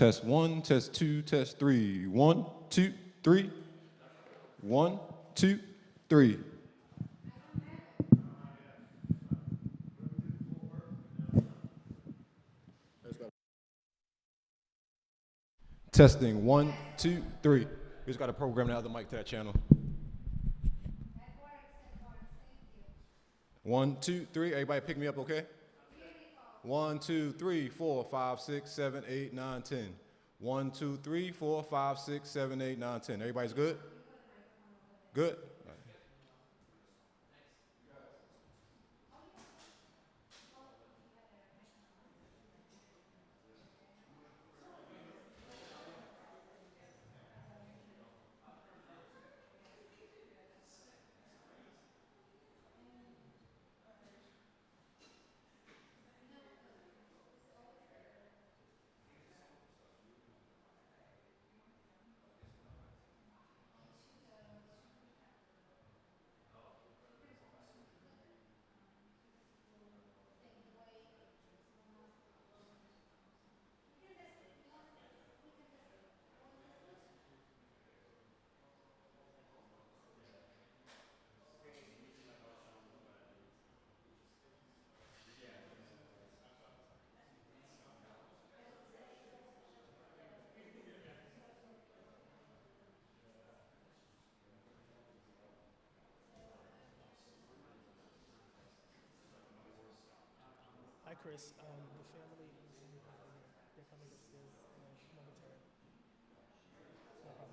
Test one, test two, test three. 1, 2, 3. 1, 2, 3. Testing 1, 2, 3. We just got to program the other mic to that channel. 1, 2, 3. Everybody pick me up, okay? 1, 2, 3, 4, 5, 6, 7, 8, 9, 10. 1, 2, 3, 4, 5, 6, 7, 8, 9, 10. Everybody's good? Good? All right. Hi, Chris. The family is in the here. They're coming upstairs momentarily. No problem.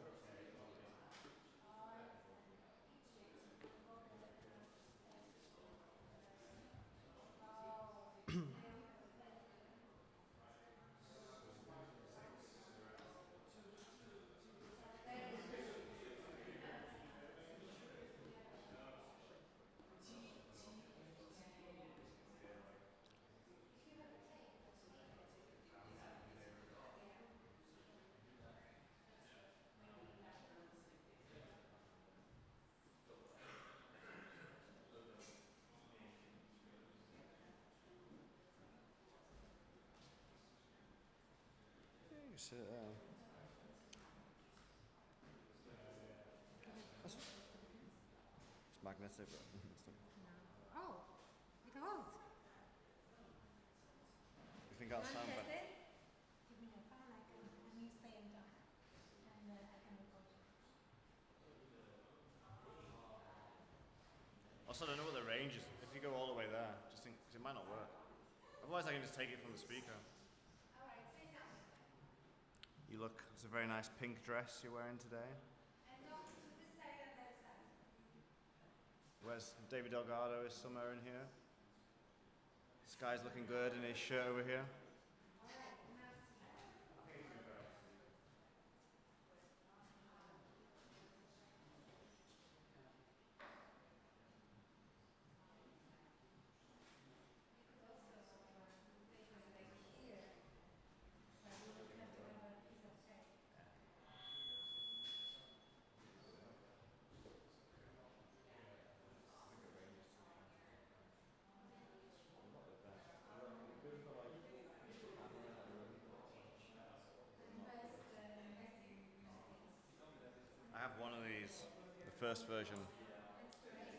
You sit there. It's magnetic, but Oh, it holds. you think that'll sound better? Give me your phone, and you stay and talk, and I can record you. Also, I don't know what the range is. If you go all the way there, just think, because it might not work. Otherwise, I can just take it from the speaker. All right, say something. You look, it's a very nice pink dress you're wearing today. And talk to this side and that side. Where's David Delgado is somewhere in here. This guy's looking good in his shirt over here. All right, now see. You could also take it like here, but you would have to have a piece of tape. Invest in these. I have one of these, the first version. It's great.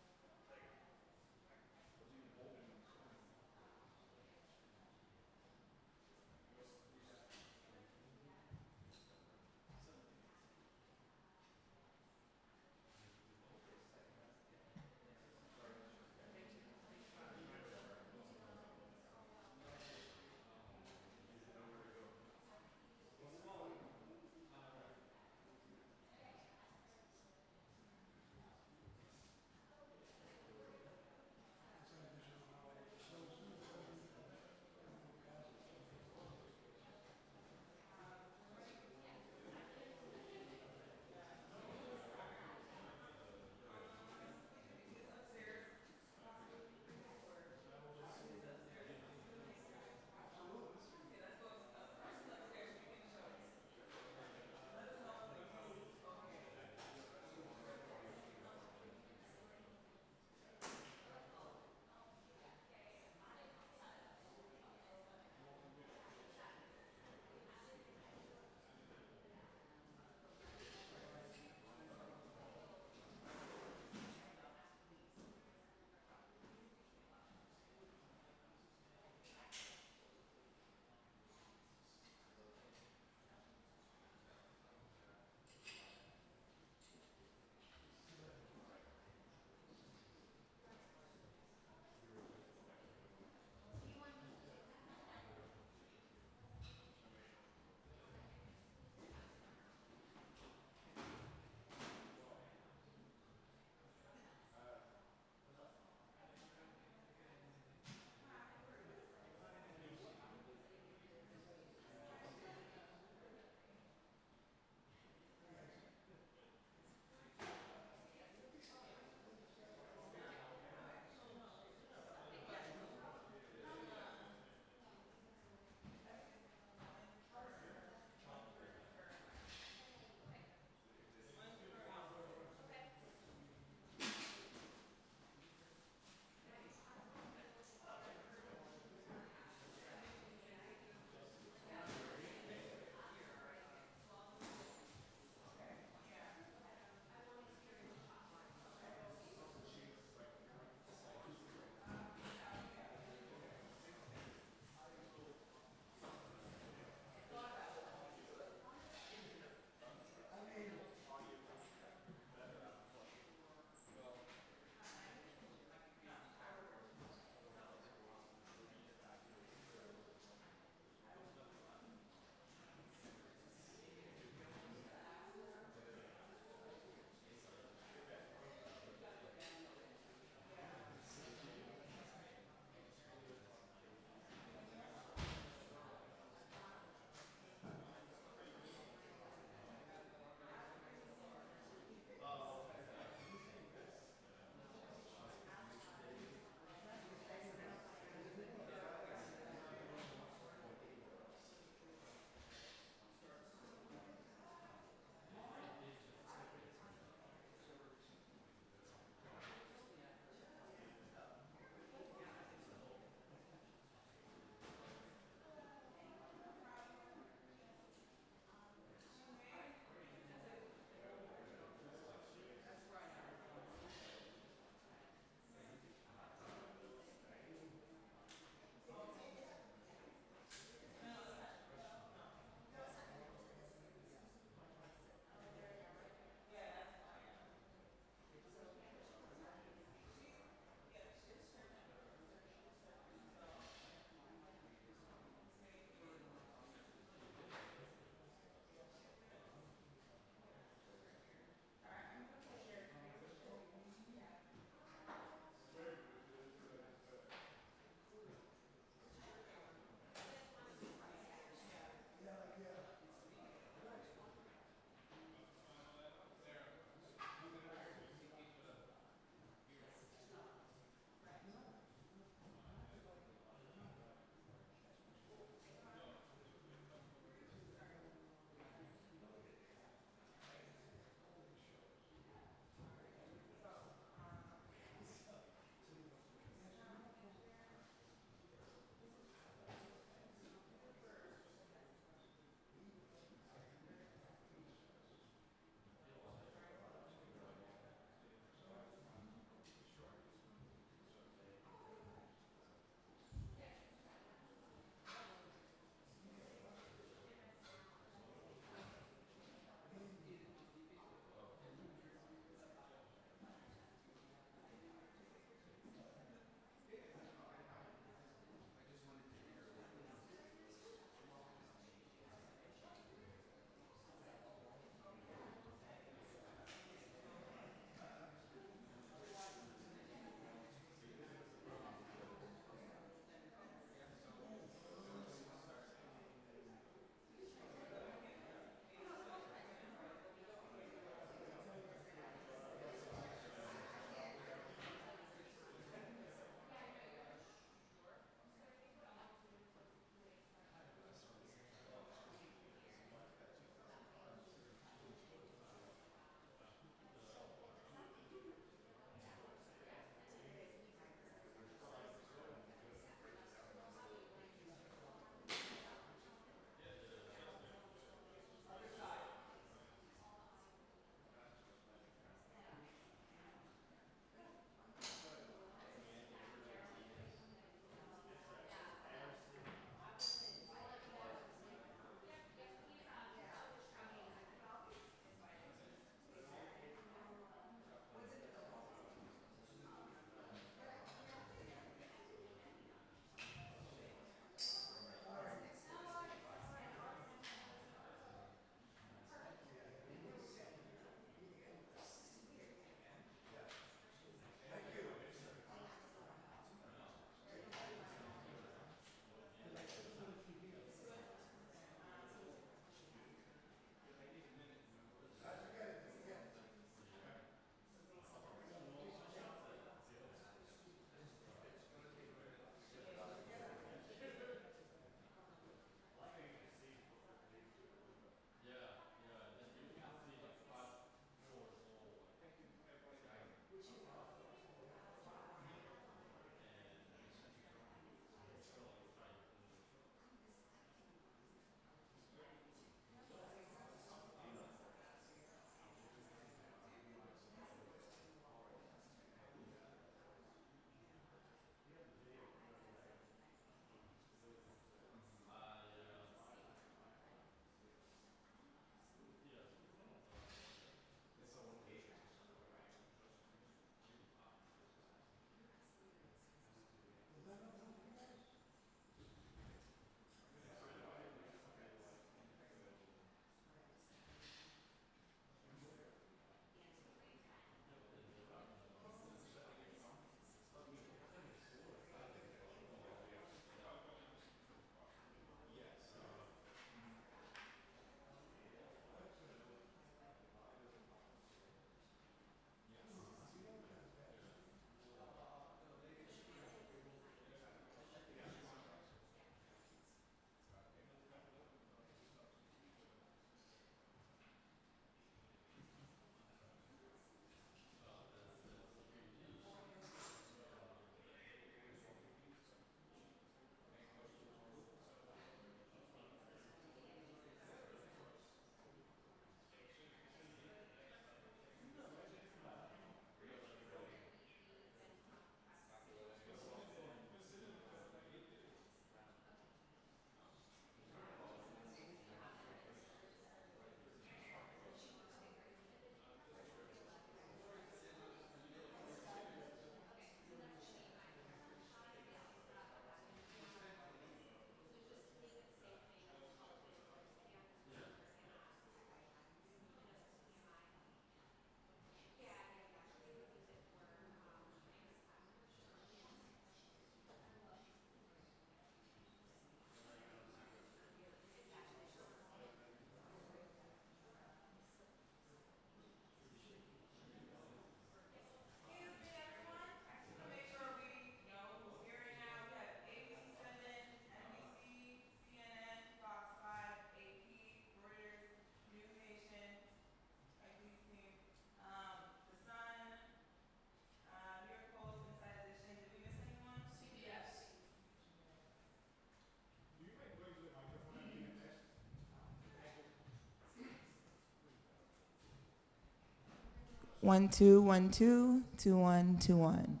1 2 1 2 2 1 2 1.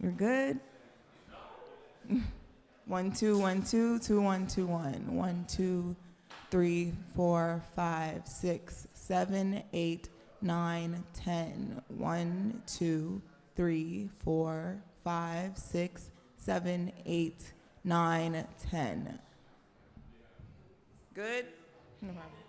You're good. 1 2 1 2 2 1 2 1. 1 2 3 4 5 6 7 8 9 10. 1 2 3 4 5 6 7 8 9 10. Good? No problem.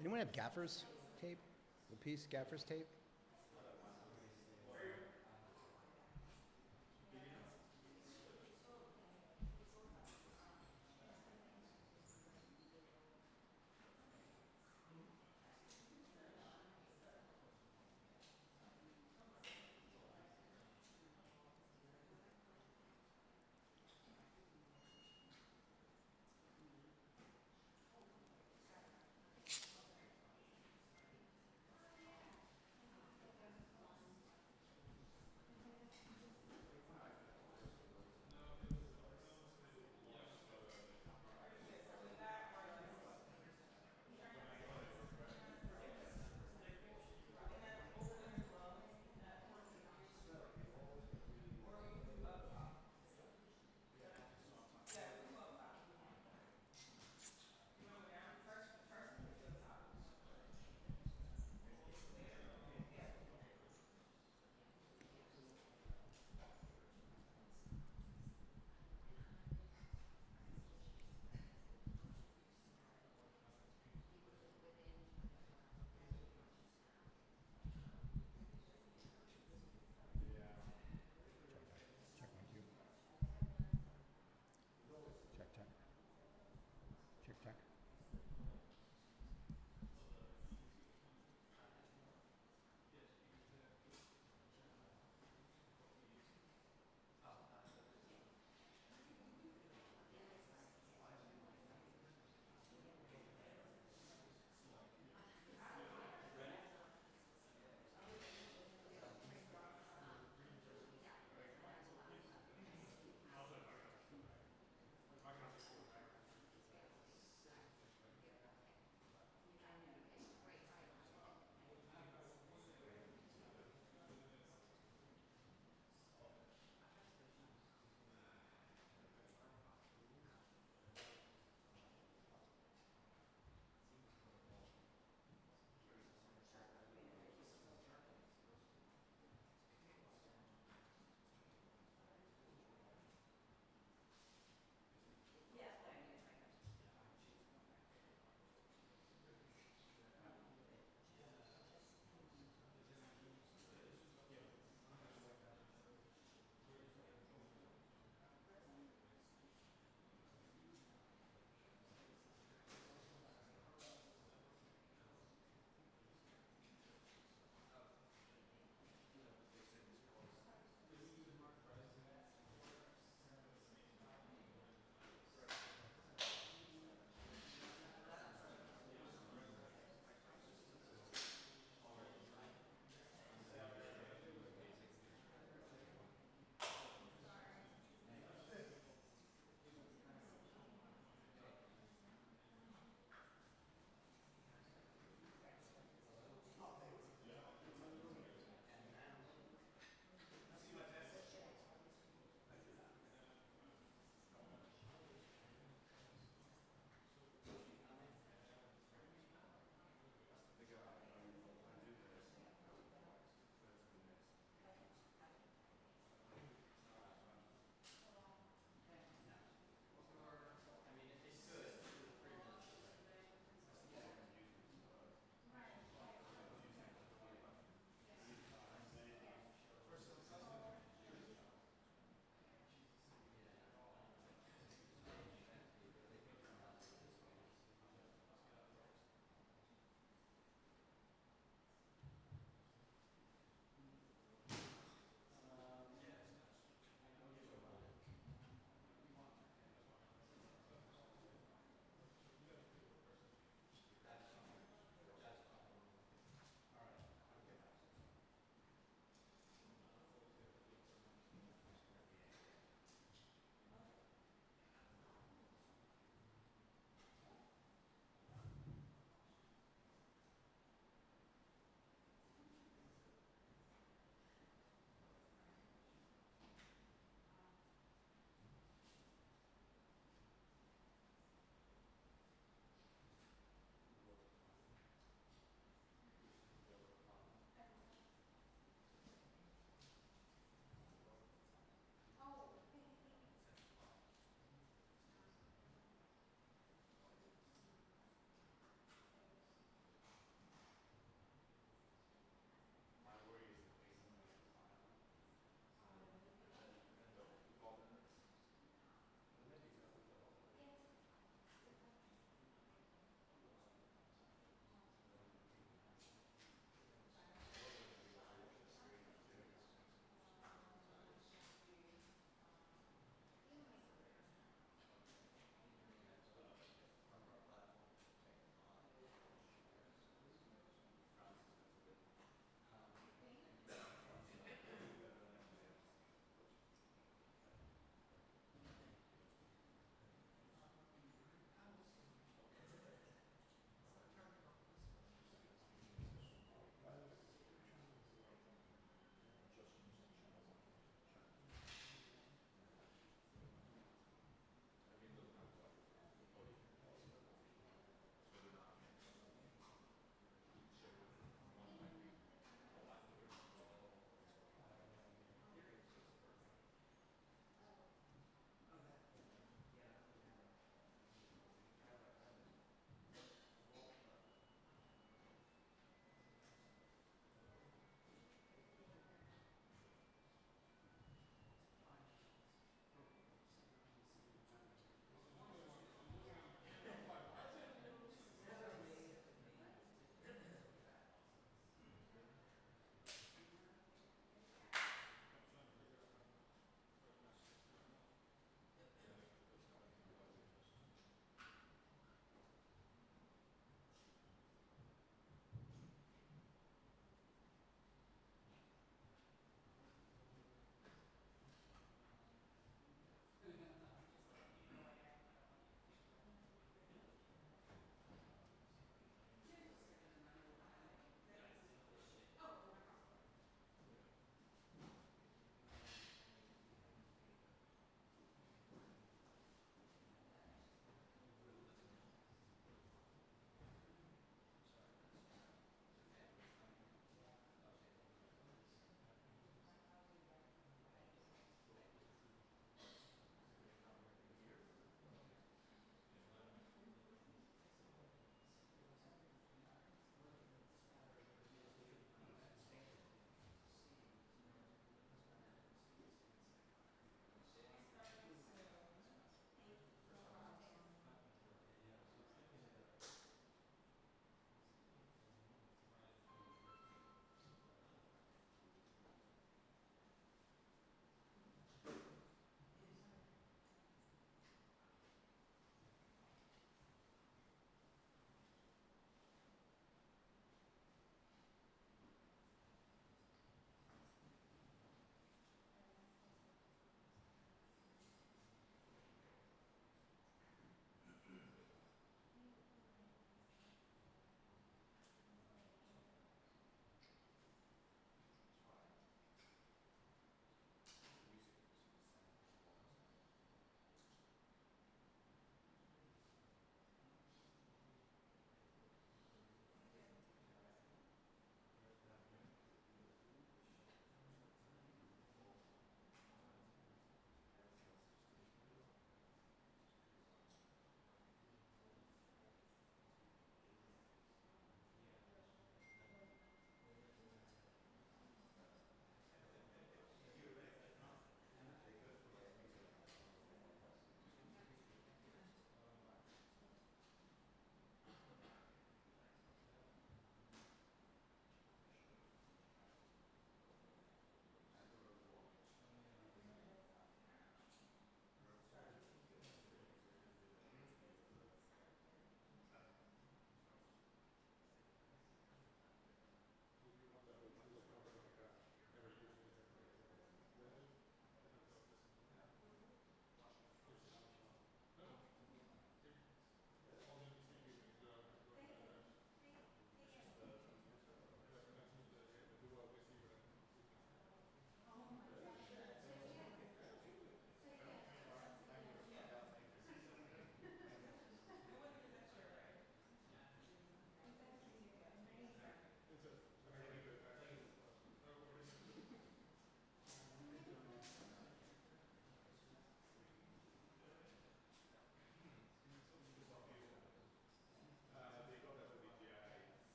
Anyone have gaffer's tape? The piece gaffer's tape?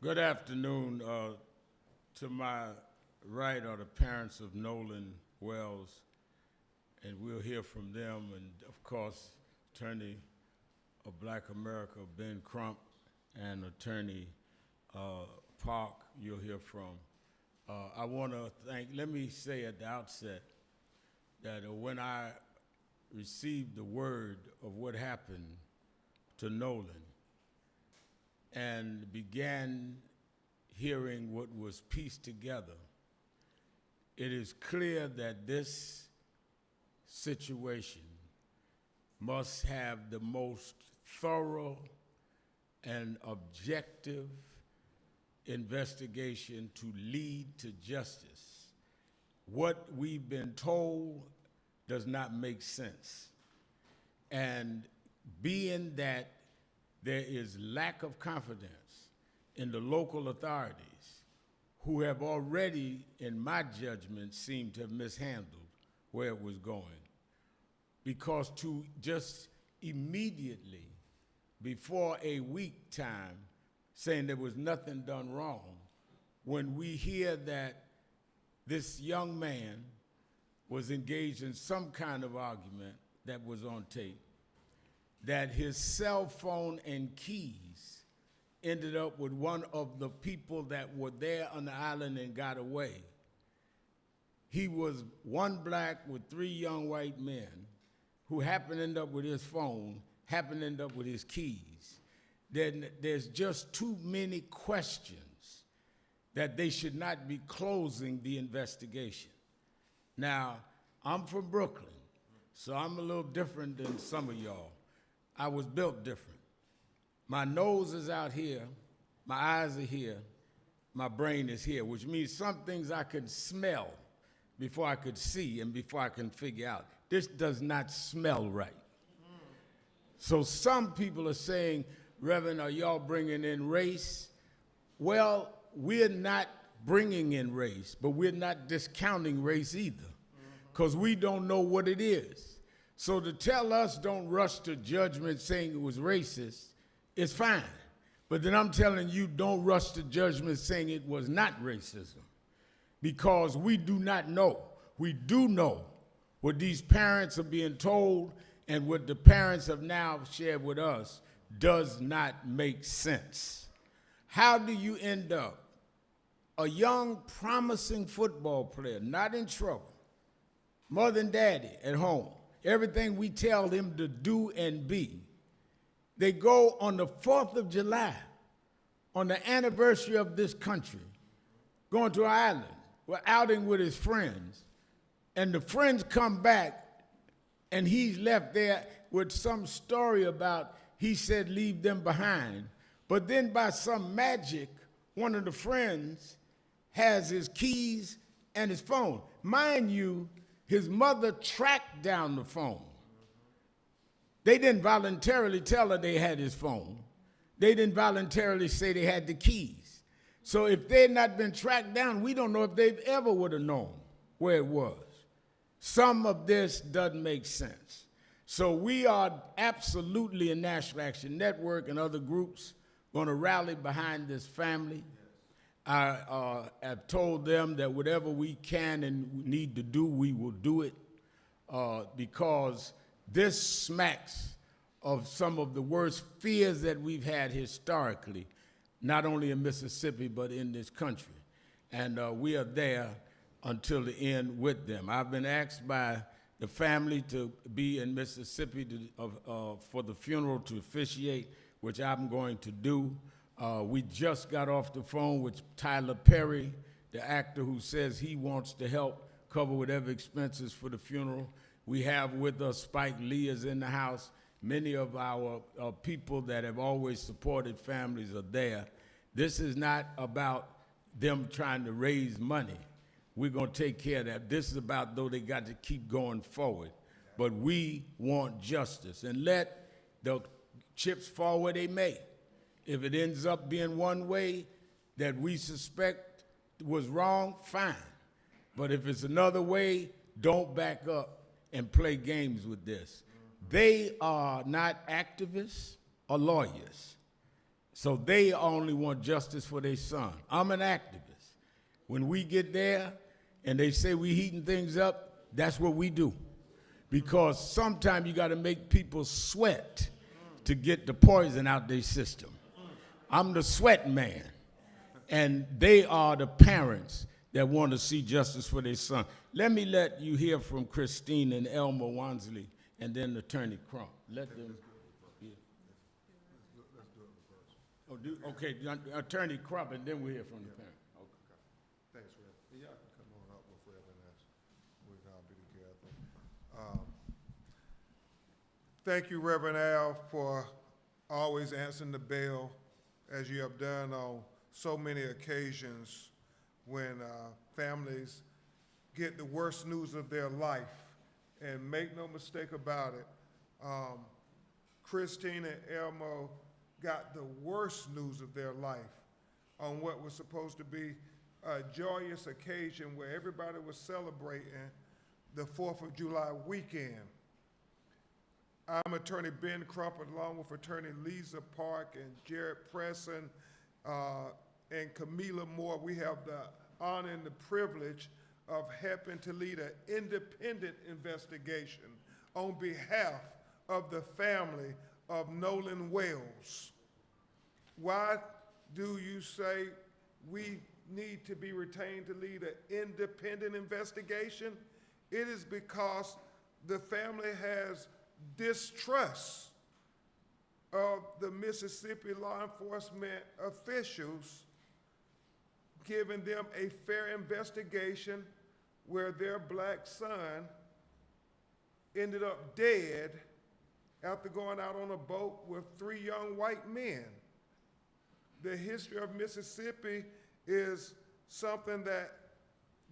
Good afternoon. To my right are the parents of Nolan Wells, and we'll hear from them, and of course, Attorney of Black America, Ben Crump, and Attorney Park, you'll hear from. I want to let me say at the outset that when I received the word of what happened to Nolan and began hearing what was pieced together, it is clear that this situation must have the most thorough and objective investigation to lead to justice. What we've been told does not make sense. And being that there is lack of confidence in the local authorities, who have already, in my judgment, seemed to have mishandled where it was going. Because to just immediately, before a week time, saying there was nothing done wrong, when we hear that this young man was engaged in some kind of argument that was on tape, that his cell phone and keys ended up with one of the people that were there on the island and got away. He was one black with 3 young white men who happened to end up with his phone, happened to end up with his keys. Then there's just too many questions that they should not be closing the investigation. Now, I'm from Brooklyn, so I'm a little different than some of y'all. I was built different. My nose is out here, my eyes are here, my brain is here, which means some things I could smell before I could see and before I can figure out. This does not smell right. So some people are saying, Reverend, are y'all bringing in race? Well, we're not bringing in race, but we're not discounting race either, because we don't know what it is. So to tell us don't rush to judgment saying it was racist is fine. But then I'm telling you, don't rush to judgment saying it was not racism, because we do not know. We do know what these parents are being told, and what the parents have now shared with us does not make sense. How do you end up a young, promising football player, not in trouble, mother and daddy at home, everything we tell them to do and be? They go on the 4th of July, on the anniversary of this country, going to an island, we're outing with his friends, and the friends come back, and he's left there with some story about, he said, leave them behind. But then by some magic, one of the friends has his keys and his phone. Mind you, his mother tracked down the phone. They didn't voluntarily tell her they had his phone. They didn't voluntarily say they had the keys. So if they had not been tracked down, we don't know if they've ever would have known where it was. Some of this doesn't make sense. So we are absolutely in National Action Network and other groups going to rally behind this family. I have told them that whatever we can and need to do, we will do it, because this smacks of some of the worst fears that we've had historically, not only in Mississippi, but in this country. And we are there until the end with them. I've been asked by the family to be in Mississippi for the funeral to officiate, which I'm going to do. We just got off the phone with Tyler Perry, the actor who says he wants to help cover whatever expenses for the funeral. We have with us Spike Lee is in the house. Many of our people that have always supported families are there. This is not about them trying to raise money. We're going to take care of that. This is about, though, they got to keep going forward. But we want justice. And let the chips fall where they may. If it ends up being one way that we suspect was wrong, fine. But if it's another way, don't back up and play games with this. They are not activists or lawyers. So they only want justice for their son. I'm an activist. When we get there and they say we heating things up, that's what we do. Because sometimes you got to make people sweat to get the poison out their system. I'm the sweat man. And they are the parents that want to see justice for their son. Let me let you hear from Christine and Elmer Wansley and then Attorney Crump. Let them. Yeah. Oh, okay, Attorney Crump, and then we'll hear from the parent. Okay. Thanks, Rev. Y'all can come on up with Reverend as we can all be together. Thank you, Reverend Al, for always answering the bell as you have done on so many occasions when families get the worst news of their life. And make no mistake about it, Christine and Elmo got the worst news of their life on what was supposed to be a joyous occasion where everybody was celebrating the 4th of July weekend. I'm Attorney Ben Crump, along with Attorney Lisa Park and Jared Presson and Camila Moore. We have the honor and the privilege of helping to lead an independent investigation on behalf of the family of Nolan Wells. Why do you say we need to be retained to lead an independent investigation? It is because the family has distrust of the Mississippi law enforcement officials giving them a fair investigation where their black son ended up dead after going out on a boat with 3 young white men. The history of Mississippi is something that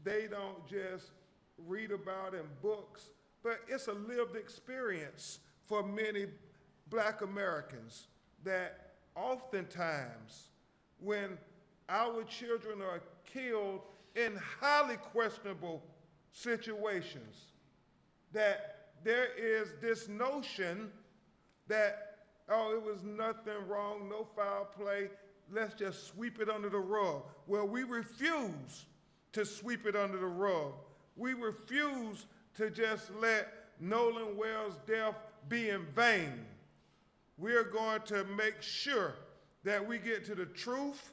they don't just read about in books, but it's a lived experience for many black Americans that oftentimes when our children are killed in highly questionable situations, that there is this notion that, oh, it was nothing wrong, no foul play, let's just sweep it under the rug. Well, we refuse to sweep it under the rug. We refuse to just let Nolan Wells' death be in vain. We're going to make sure that we get to the truth,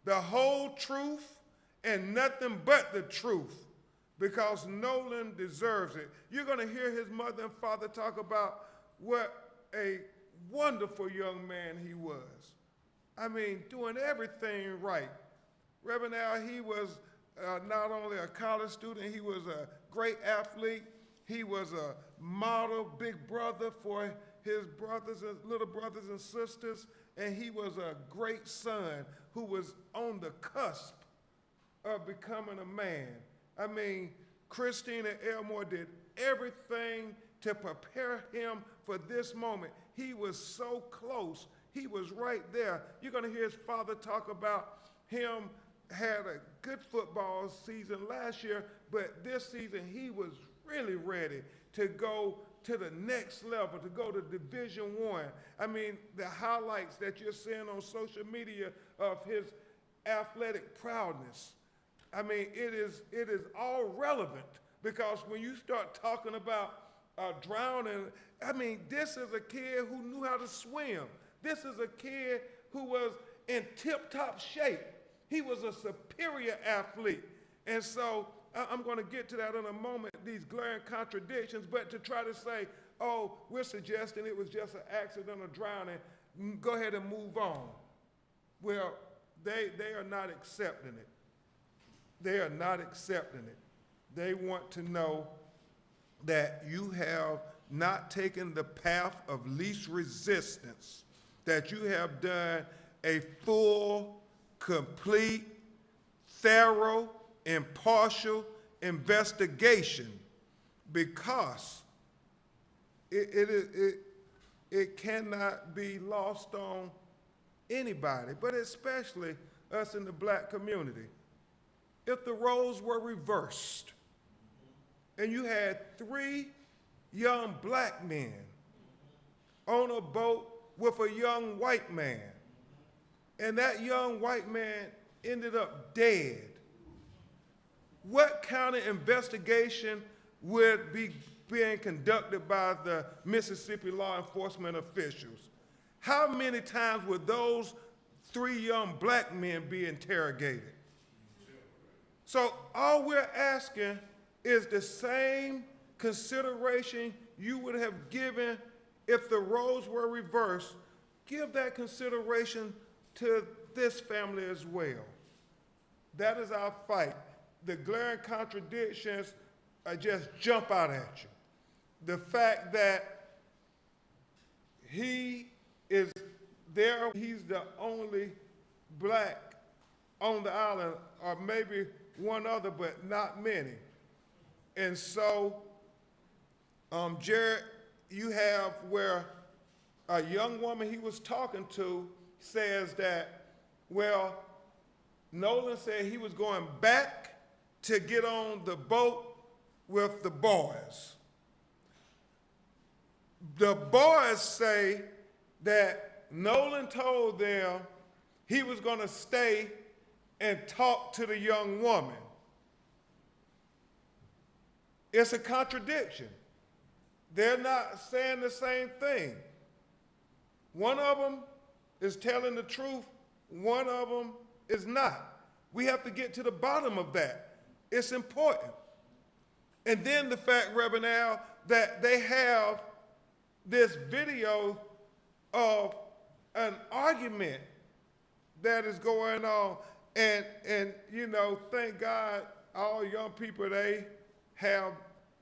the whole truth, and nothing but the truth, because Nolan deserves it. You're going to hear his mother and father talk about what a wonderful young man he was. I mean, doing everything right. Reverend Al, he was not only a college student, he was a great athlete. He was a model big brother for his brothers and little brothers and sisters, and he was a great son who was on the cusp of becoming a man. I mean, Christine and Elmore did everything to prepare him for this moment. He was so close. He was right there. You're going to hear his father talk about him had a good football season last year, but this season he was really ready to go to the next level, to go to Division I. I mean, the highlights that you're seeing on social media of his athletic prowess, I mean, it is all relevant, because when you start talking about drowning, I mean, this is a kid who knew how to swim. This is a kid who was in tip-top shape. He was a superior athlete. And so I'm going to get to that in a moment, these glaring contradictions, but to try to say, oh, we're suggesting it was just an accident or drowning, go ahead and move on. Well, they are not accepting it. They are not accepting it. They want to know that you have not taken the path of least resistance, that you have done a full, complete, thorough, impartial investigation, because it cannot be lost on anybody, but especially us in the black community. If the roles were reversed and you had 3 young black men on a boat with a young white man, and that young white man ended up dead, what kind of investigation would be being conducted by the Mississippi law enforcement officials? How many times would those 3 young black men be interrogated? So all we're asking is the same consideration you would have given if the roles were reversed. Give that consideration to this family as well. That is our fight. The glaring contradictions just jump out at you. The fact that he is there, he's the only black on the island, or maybe one other, but not many. And so, Jared, you have where a young woman he was talking to says that, well, Nolan said he was going back to get on the boat with the boys. The boys say that Nolan told them he was going to stay and talk to the young woman. It's a contradiction. They're not saying the same thing. One of them is telling the truth, one of them is not. We have to get to the bottom of that. It's important. And then the fact, Reverend Al, that they have this video of an argument that is going on. And you know, thank God all young people, they have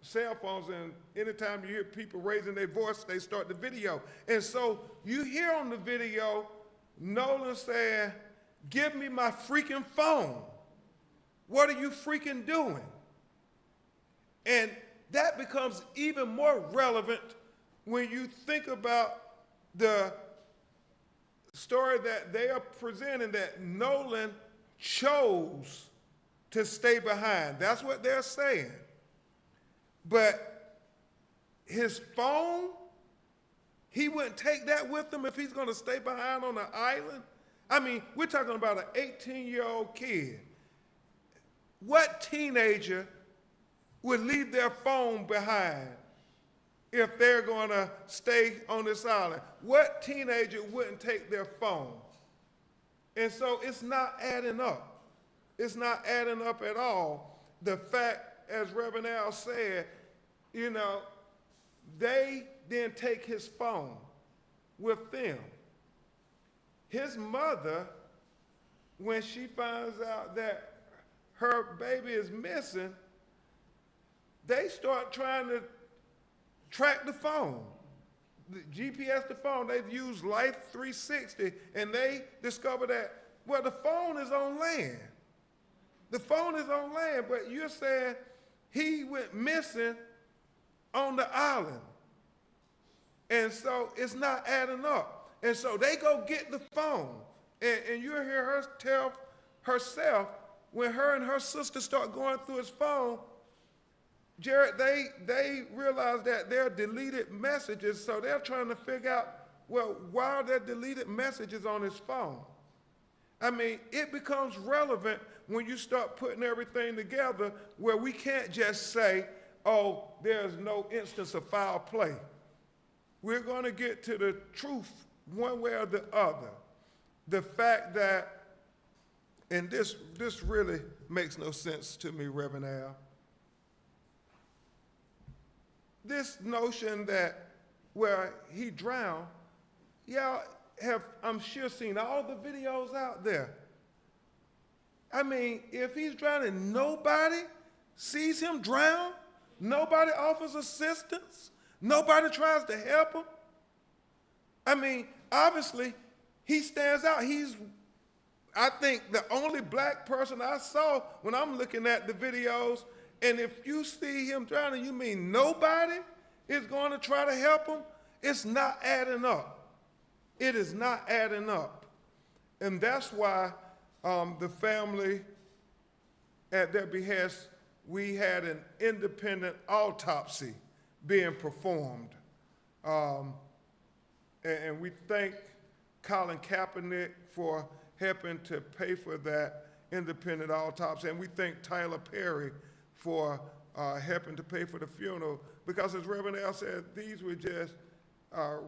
cell phones, and anytime you hear people raising their voice, they start the video. And so you hear on the video Nolan saying, "Give me my freaking phone. What are you freaking doing?" And that becomes even more relevant when you think about the story that they are presenting, that Nolan chose to stay behind. That's what they're saying. But his phone, he wouldn't take that with him if he's going to stay behind on the island. I mean, we're talking about an 18-year-old kid. What teenager would leave their phone behind if they're going to stay on this island? What teenager wouldn't take their phone? And so it's not adding up. It's not adding up at all. The fact, as Reverend Al said, you know, they didn't take his phone with them. His mother, when she finds out that her baby is missing, they start trying to track the phone, the GPS the phone. They've used Life 360, and they discover that, well, the phone is on land. The phone is on land, but you're saying he went missing on the island. And so it's not adding up. And so they go get the phone, and you hear her tell herself, when her and her sister start going through his phone, Jared, they realize that there are deleted messages, so they're trying to figure out, well, why are there deleted messages on his phone? I mean, it becomes relevant when you start putting everything together, where we can't just say, oh, there's no instance of foul play. We're going to get to the truth one way or the other. The fact that, and this really makes no sense to me, Reverend Al, this notion that, well, he drowned, y'all have, I'm sure, seen all the videos out there. I mean, if he's drowning, nobody sees him drown, nobody offers assistance, nobody tries to help him. I mean, obviously, he stands out. He's, I think, the only black person I saw when I'm looking at the videos. And if you see him drowning, you mean nobody is going to try to help him? It's not adding up. It is not adding up. And that's why the family, at their behest, we had an independent autopsy being performed. And we thank Colin Kaepernick for helping to pay for that independent autopsy. And we thank Tyler Perry for helping to pay for the funeral, because as Reverend Al said, these were just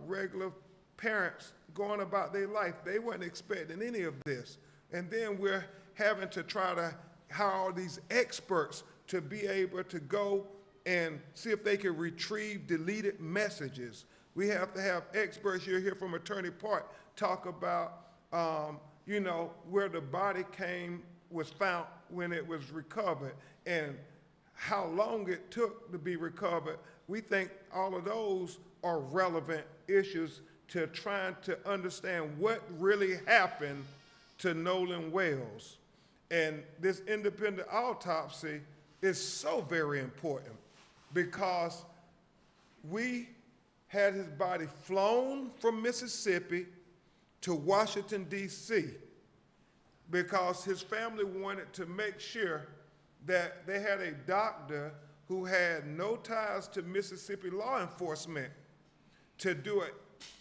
regular parents going about their life. They weren't expecting any of this. And then we're having to try to hire all these experts to be able to go and see if they can retrieve deleted messages. We have to have experts. You'll hear from Attorney Park talk about, where the body was found when it was recovered and how long it took to be recovered. We think all of those are relevant issues to trying to understand what really happened to Nolan Wells. And this independent autopsy is so very important because we had his body flown from Mississippi to Washington, D.C., because his family wanted to make sure that they had a doctor who had no ties to Mississippi law enforcement to do an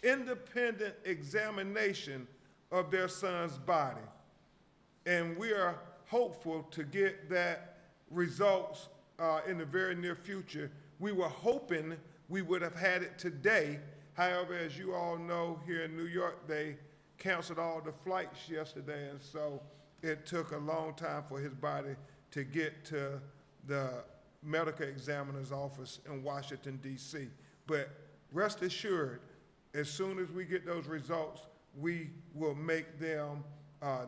independent examination of their son's body. And we are hopeful to get that results in the very near future. We were hoping we would have had it today. However, as you all know, here in New York, they canceled all the flights yesterday, and so it took a long time for his body to get to the medical examiner's office in Washington, D.C. But rest assured, as soon as we get those results, we will make them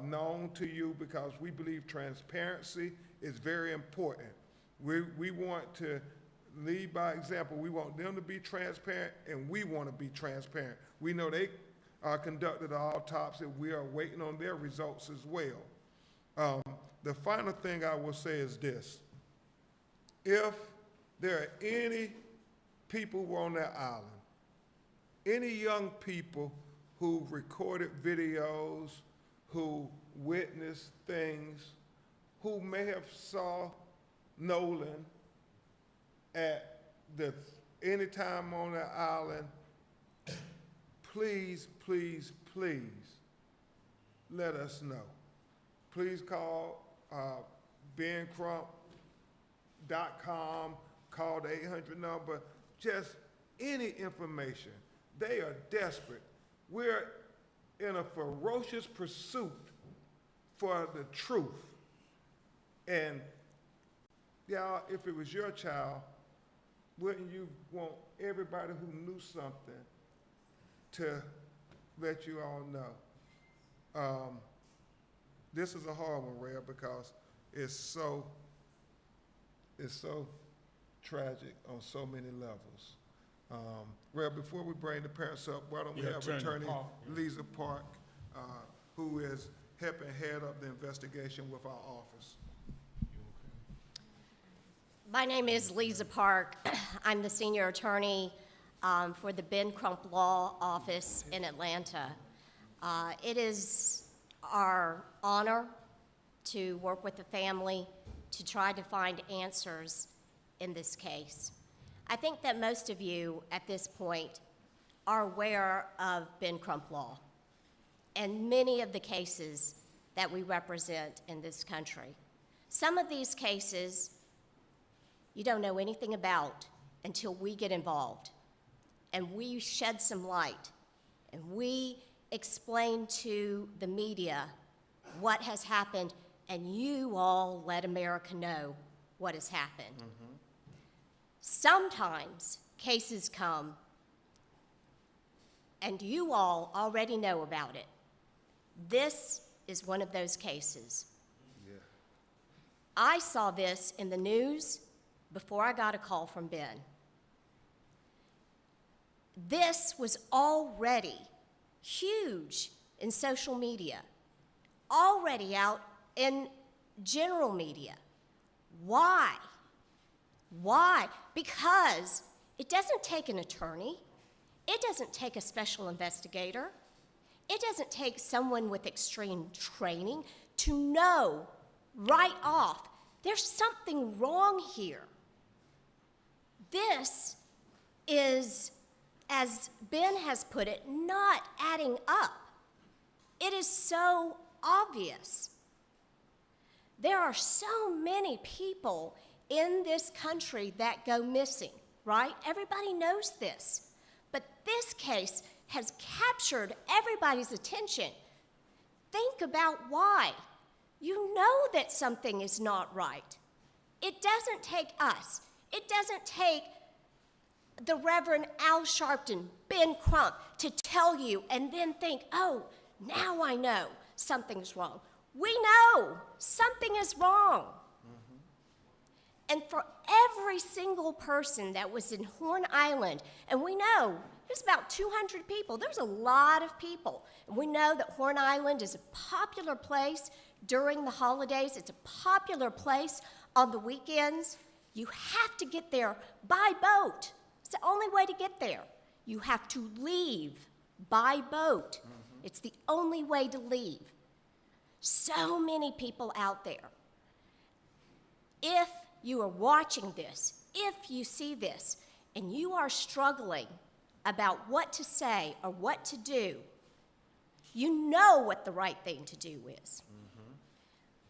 known to you, because we believe transparency is very important. We want to lead by example. We want them to be transparent, and we want to be transparent. We know they conducted an autopsy. We are waiting on their results as well. The final thing I will say is this. If there are any people who are on that island, any young people who recorded videos, who witnessed things, who may have saw Nolan at any time on that island, please, please, please let us know. Please call bencrump.com, call the 800 number, just any information. They are desperate. We're in a ferocious pursuit for the truth. And y'all, if it was your child, wouldn't you want everybody who knew something to let you all know? This is a hard one, Rhea, because it's so tragic on so many levels. Rhea, before we bring the parents up, why don't we have Attorney Lisa Park, who is helping head up the investigation with our office. My name is Lisa Park. I'm the senior attorney for the Ben Crump Law Office in Atlanta. It is our honor to work with the family to try to find answers in this case. I think that most of you at this point are aware of Ben Crump Law and many of the cases that we represent in this country. Some of these cases you don't know anything about until we get involved and we shed some light and we explain to the media what has happened, and you all let America know what has happened. Mm-hmm. Sometimes cases come and you all already know about it. This is one of those cases. Yeah. I saw this in the news before I got a call from Ben. This was already huge in social media, already out in general media. Why? Why? Because it doesn't take an attorney. It doesn't take a special investigator. It doesn't take someone with extreme training to know right off there's something wrong here. This is, as Ben has put it, not adding up. It is so obvious. There are so many people in this country that go missing, right? Everybody knows this. But this case has captured everybody's attention. Think about why. You know that something is not right. It doesn't take us. It doesn't take the Reverend Al Sharpton, Ben Crump, to tell you and then think, oh, now I know something's wrong. We know something is wrong. And for every single person that was in Horn Island, and we know there's about 200 people, there's a lot of people, and we know that Horn Island is a popular place during the holidays, it's a popular place on the weekends. You have to get there by boat. It's the only way to get there. You have to leave by boat. It's the only way to leave. So many people out there. If you are watching this, if you see this, and you are struggling about what to say or what to do, you know what the right thing to do is.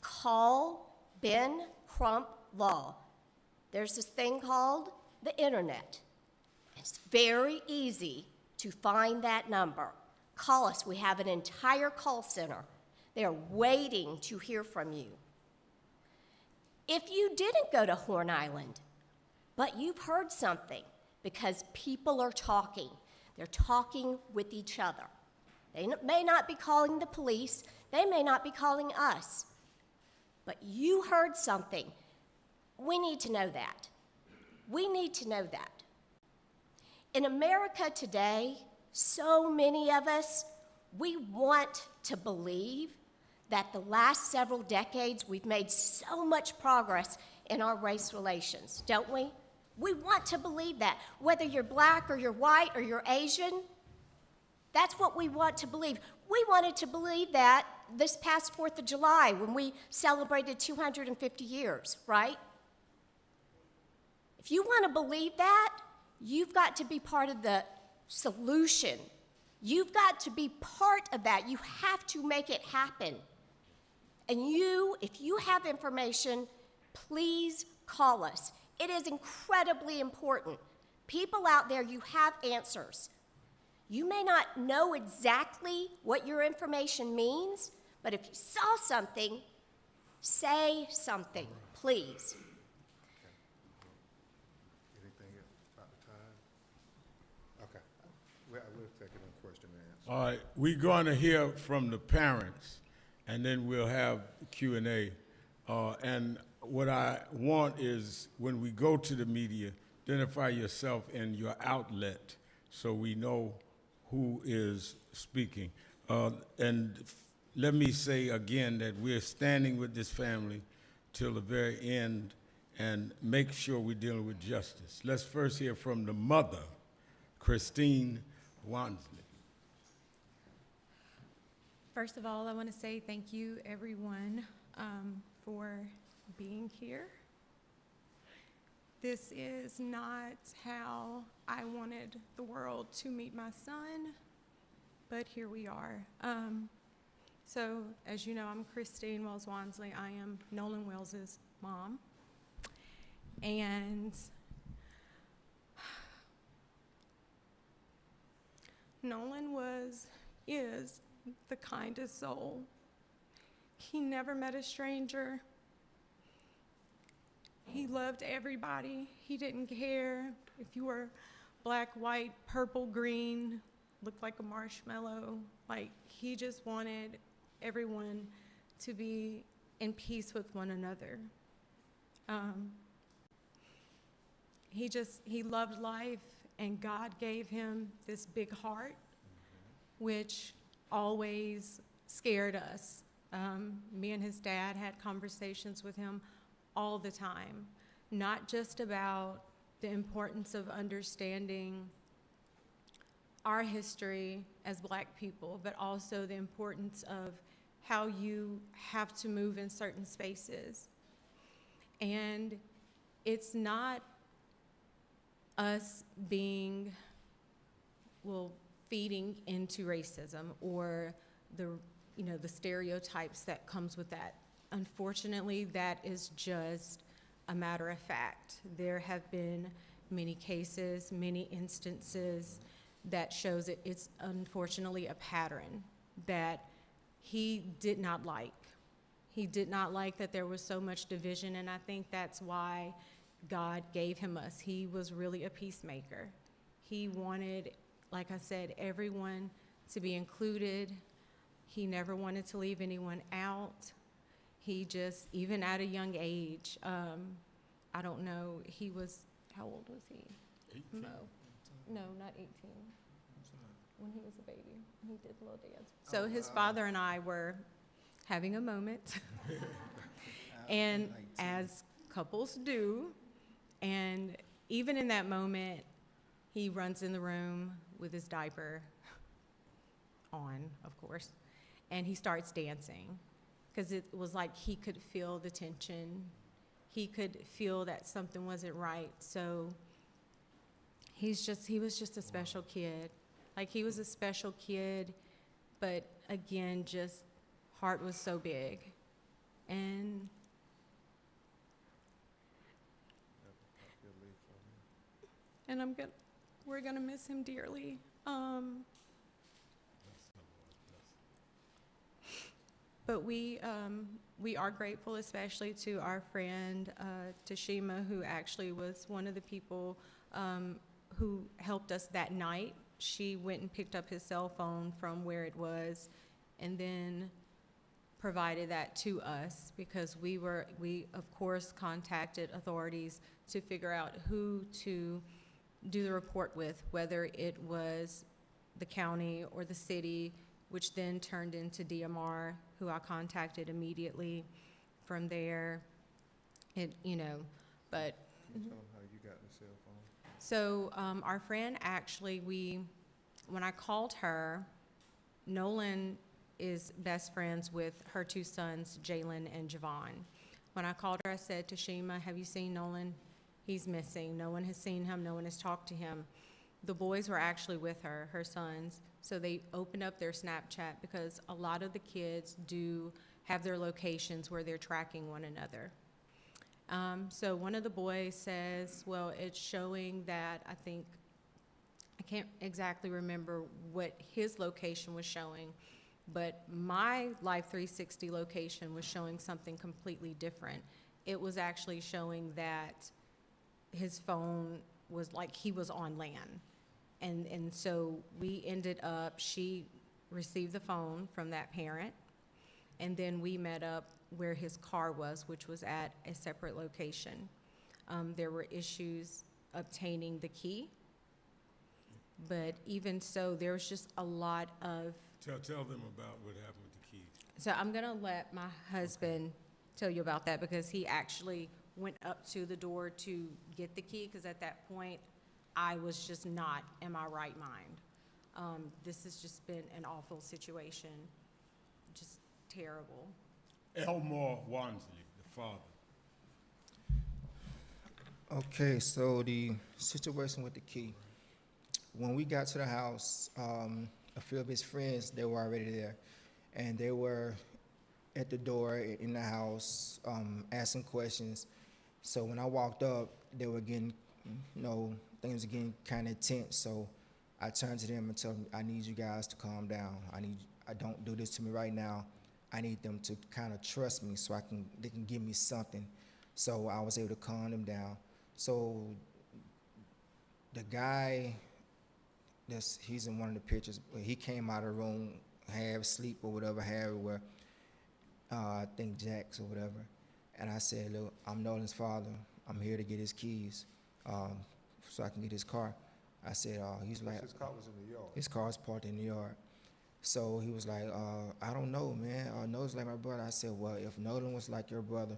Call Ben Crump Law. There's this thing called the internet. It's very easy to find that number. Call us. We have an entire call center. They are waiting to hear from you. If you didn't go to Horn Island, but you've heard something, because people are talking. They're talking with each other. They may not be calling the police. They may not be calling us. But you heard something. We need to know that. We need to know that. In America today, so many of us, we want to believe that the last several decades we've made so much progress in our race relations, don't we? We want to believe that. Whether you're black or you're white or you're Asian, that's what we want to believe. We wanted to believe that this past 4th of July when we celebrated 250 years, right? If you want to believe that, you've got to be part of the solution. You've got to be part of that. You have to make it happen. And you, if you have information, please call us. It is incredibly important. People out there, you have answers. You may not know exactly what your information means, but if you saw something, say something, please. Anything about the time? Okay. We'll take it in question and answer. All right, we're going to hear from the parents, and then we'll have Q&A. And what I want is, when we go to the media, identify yourself and your outlet so we know who is speaking. Let me say again that we're standing with this family till the very end and make sure we're dealing with justice. Let's first hear from the mother, Christine Wansley. First of all, I want to say thank you, everyone, for being here. This is not how I wanted the world to meet my son, but here we are. So, as you know, I'm Christine Wells Wansley. I am Nolan Wells's mom. And Nolan is the kindest soul. He never met a stranger. He loved everybody. He didn't care if you were black, white, purple, green, looked like a marshmallow. Like, he just wanted everyone to be in peace with one another. He loved life, and God gave him this big heart, which always scared us. Me and his dad had conversations with him all the time, not just about the importance of understanding our history as black people, but also the importance of how you have to move in certain spaces. And it's not us feeding into racism or the you know, the stereotypes that comes with that. Unfortunately, that is just a matter of fact. There have been many cases, many instances that shows it. It's unfortunately a pattern that he did not like. He did not like that there was so much division, and I think that's why God gave him us. He was really a peacemaker. He wanted, like I said, everyone to be included. He never wanted to leave anyone out. He just, even at a young age, I don't know, he was, how old was he? 18. No, not 18. When he was a baby, he did the little dance. So his father and I were having a moment, and as couples do, and even in that moment, he runs in the room with his diaper on, of course, and he starts dancing, because it was like he could feel the tension. He could feel that something wasn't right. So he was just a special kid. Like, he was a special kid, but again, just heart was so big. And we're gonna miss him dearly. But we are grateful, especially to our friend Tashima, who actually was one of the people who helped us that night. She went and picked up his cell phone from where it was, and then provided that to us, because we of course contacted authorities to figure out who to do the report with, whether it was the county or the city, which then turned into DMR, who I contacted immediately from there. But. Can you tell them how you got the cell phone? So our friend actually, when I called her, Nolan is best friends with her two sons, Jalen and Javon. When I called her, I said, Tashima, have you seen Nolan? He's missing. No one has seen him. No one has talked to him. The boys were actually with her sons. So they opened up their Snapchat, because a lot of the kids do have their locations where they're tracking one another. So one of the boys says, well, it's showing that, I can't exactly remember what his location was showing, but my Life 360 location was showing something completely different. It was actually showing that his phone was like he was on land. And so we ended up, she received the phone from that parent, and then we met up where his car was, which was at a separate location. There were issues obtaining the key, but even so, there was just a lot of... Tell them about what happened with the keys. So I'm gonna let my husband tell you about that, because he actually went up to the door to get the key, because at that point, I was just not in my right mind. This has just been an awful situation, just terrible. Elmore Wansley, the father. Okay, so the situation with the key. When we got to the house, a few of his friends, they were already there, and they were at the door in the house asking questions. So when I walked up, they were getting, things were getting kind of tense. So I turned to them and told them, I need you guys to calm down. I don't do this to me right now. I need them to kind of trust me so they can give me something. So I was able to calm them down. So the guy, he's in one of the pictures, he came out of the room, half asleep or whatever, I think Jack's or whatever. And I said, look, I'm Nolan's father. I'm here to get his keys so I can get his car. I said, he's like... His car was in the yard. His car was parked in the yard. So he was like, I don't know, man. Nolan's like my brother. I said, well, if Nolan was like your brother,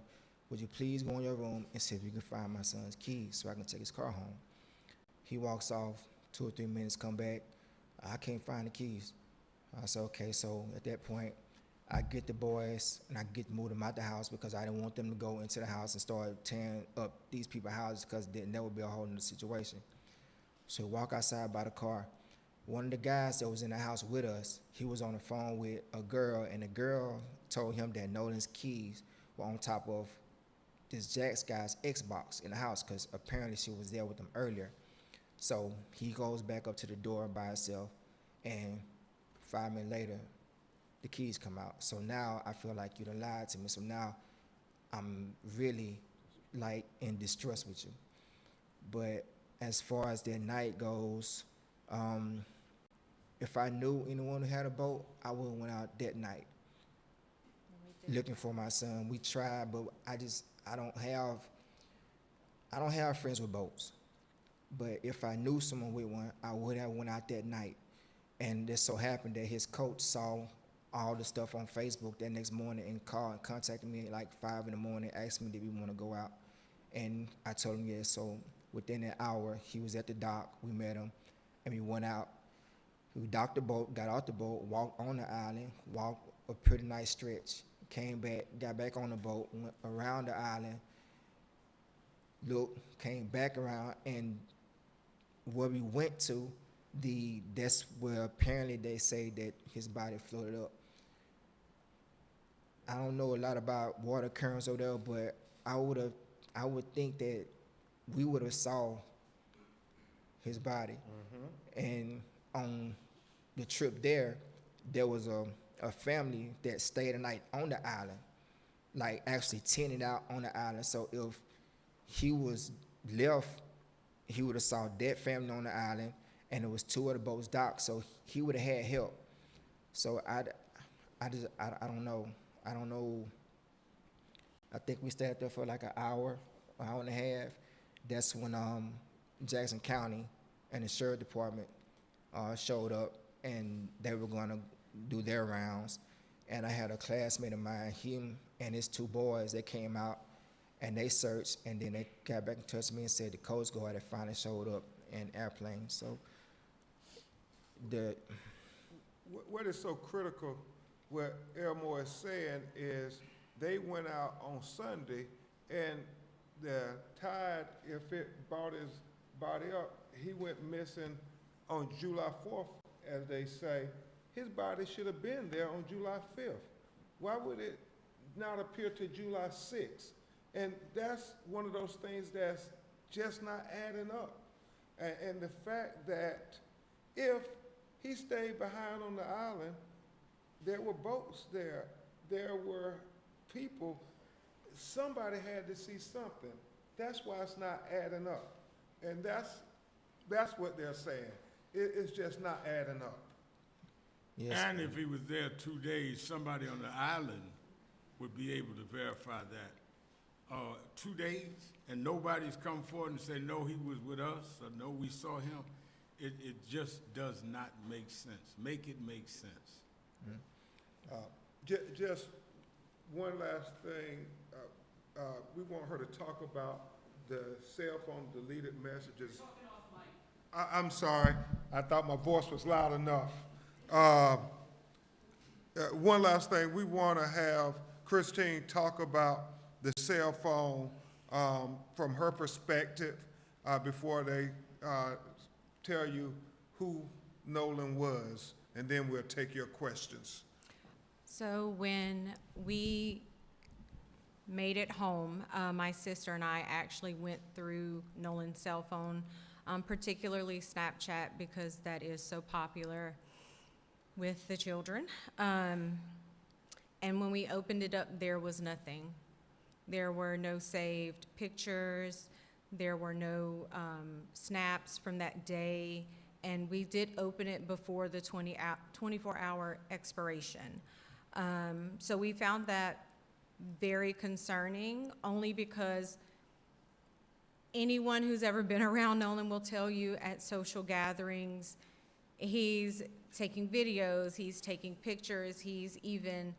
would you please go in your room and see if you can find my son's keys so I can take his car home? He walks off, 2 or 3 minutes, come back. I can't find the keys. I said, okay. So at that point, I get the boys and I get to move them out the house, because I didn't want them to go into the house and start tearing up these people's houses, because then that would be a whole other situation. So we walk outside by the car. One of the guys that was in the house with us, he was on the phone with a girl, and the girl told him that Nolan's keys were on top of this Jax guy's Xbox in the house, because apparently she was there with him earlier. So he goes back up to the door by himself, and 5 minutes later, the keys come out. So now I feel like you done lied to me. So now I'm really like in distress with you. But as far as that night goes, if I knew anyone who had a boat, I would have went out that night looking for my son. We tried, but I don't have friends with boats. But if I knew someone with one, I would have went out that night. And it so happened that his coach saw all the stuff on Facebook that next morning and called and contacted me at like 5 in the morning, asked me did we want to go out. And I told him yes. So within an hour, he was at the dock. We met him, and we went out. We docked the boat, got off the boat, walked on the island, walked a pretty nice stretch, came back, got back on the boat, went around the island, looked, came back around, and where we went to, that's where apparently they say that his body floated up. I don't know a lot about water currents over there, but I would think that we would have saw his body. And on the trip there was a family that stayed a night on the island, like actually tented out on the island. So if he was left, he would have saw that family on the island, and there was 2 other boats docked, so he would have had help. So I don't know. I don't know. I think we stayed there for like an hour and a half. That's when Jackson County and the Sheriff Department showed up, and they were going to do their rounds. And I had a classmate of mine, him and his 2 boys, they came out and they searched, and then they got back in touch with me and said the Coast Guard had finally showed up in airplane. So what is so critical, what Elmore is saying is they went out on Sunday, and the tide, if it brought his body up, he went missing on July 4th, as they say. His body should have been there on July 5th. Why would it not appear to July 6th? And that's one of those things that's just not adding up. And the fact that if he stayed behind on the island, there were boats there, there were people, somebody had to see something. That's why it's not adding up. And that's what they're saying. It's just not adding up. Yes. And if he was there 2 days, somebody on the island would be able to verify that. 2 days, and nobody's come forward and said, no, he was with us, or no, we saw him. It just does not make sense. Make it make sense. Just one last thing. We want her to talk about the cell phone deleted messages. I'm sorry. I thought my voice was loud enough. One last thing. We want to have Christine talk about the cell phone from her perspective before they tell you who Nolan was, and then we'll take your questions. So when we made it home, my sister and I actually went through Nolan's cell phone, particularly Snapchat, because that is so popular with the children. And when we opened it up, there was nothing. There were no saved pictures. There were no snaps from that day. And we did open it before the 24-hour expiration. So we found that very concerning, only because anyone who's ever been around Nolan will tell you at social gatherings, he's taking videos, he's taking pictures, he's even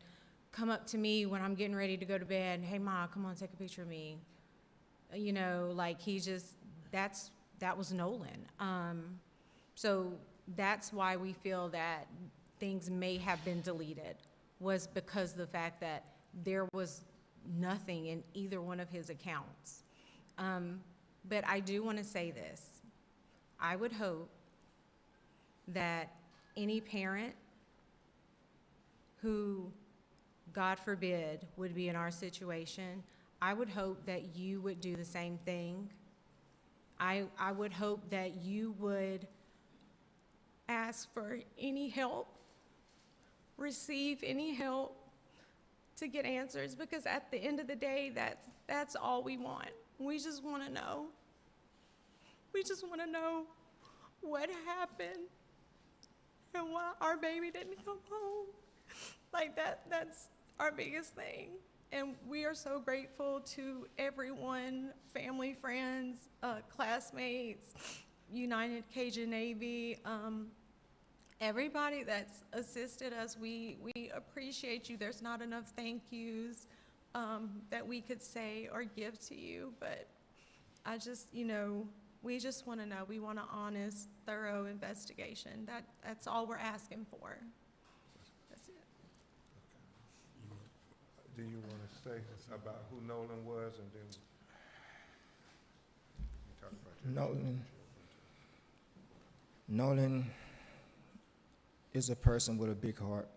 come up to me when I'm getting ready to go to bed, hey Ma, come on, take a picture of me. You know, like he just, that was Nolan. So that's why we feel that things may have been deleted, was because of the fact that there was nothing in either one of his accounts. But I do want to say this. I would hope that any parent who, God forbid, would be in our situation, I would hope that you would do the same thing. I would hope that you would ask for any help, receive any help to get answers, because at the end of the day, that's all we want. We just want to know. We just want to know what happened and why our baby didn't come home. Like that's our biggest thing. And we are so grateful to everyone, family, friends, classmates, United Cajun Navy, everybody that's assisted us. We appreciate you. There's not enough thank yous that we could say or give to you, but I just, we just want to know. We want an honest, thorough investigation. That's all we're asking for. That's it. Do you want to say about who Nolan was, and then you talk about your Nolan is a person with a big heart.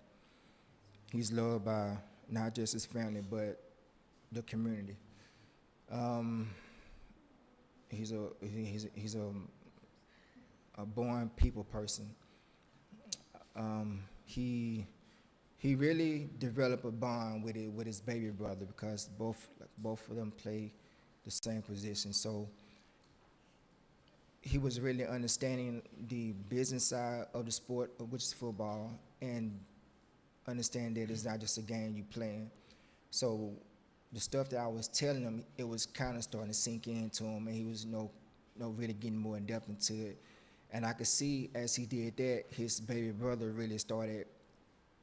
He's loved by not just his family, but the community. He's a born people person. He really developed a bond with his baby brother, because both of them play the same position. So he was really understanding the business side of the sport, which is football, and understand that it's not just a game you playing. So the stuff that I was telling him, it was kind of starting to sink into him, and he was really getting more in depth into it. And I could see as he did that, his baby brother really started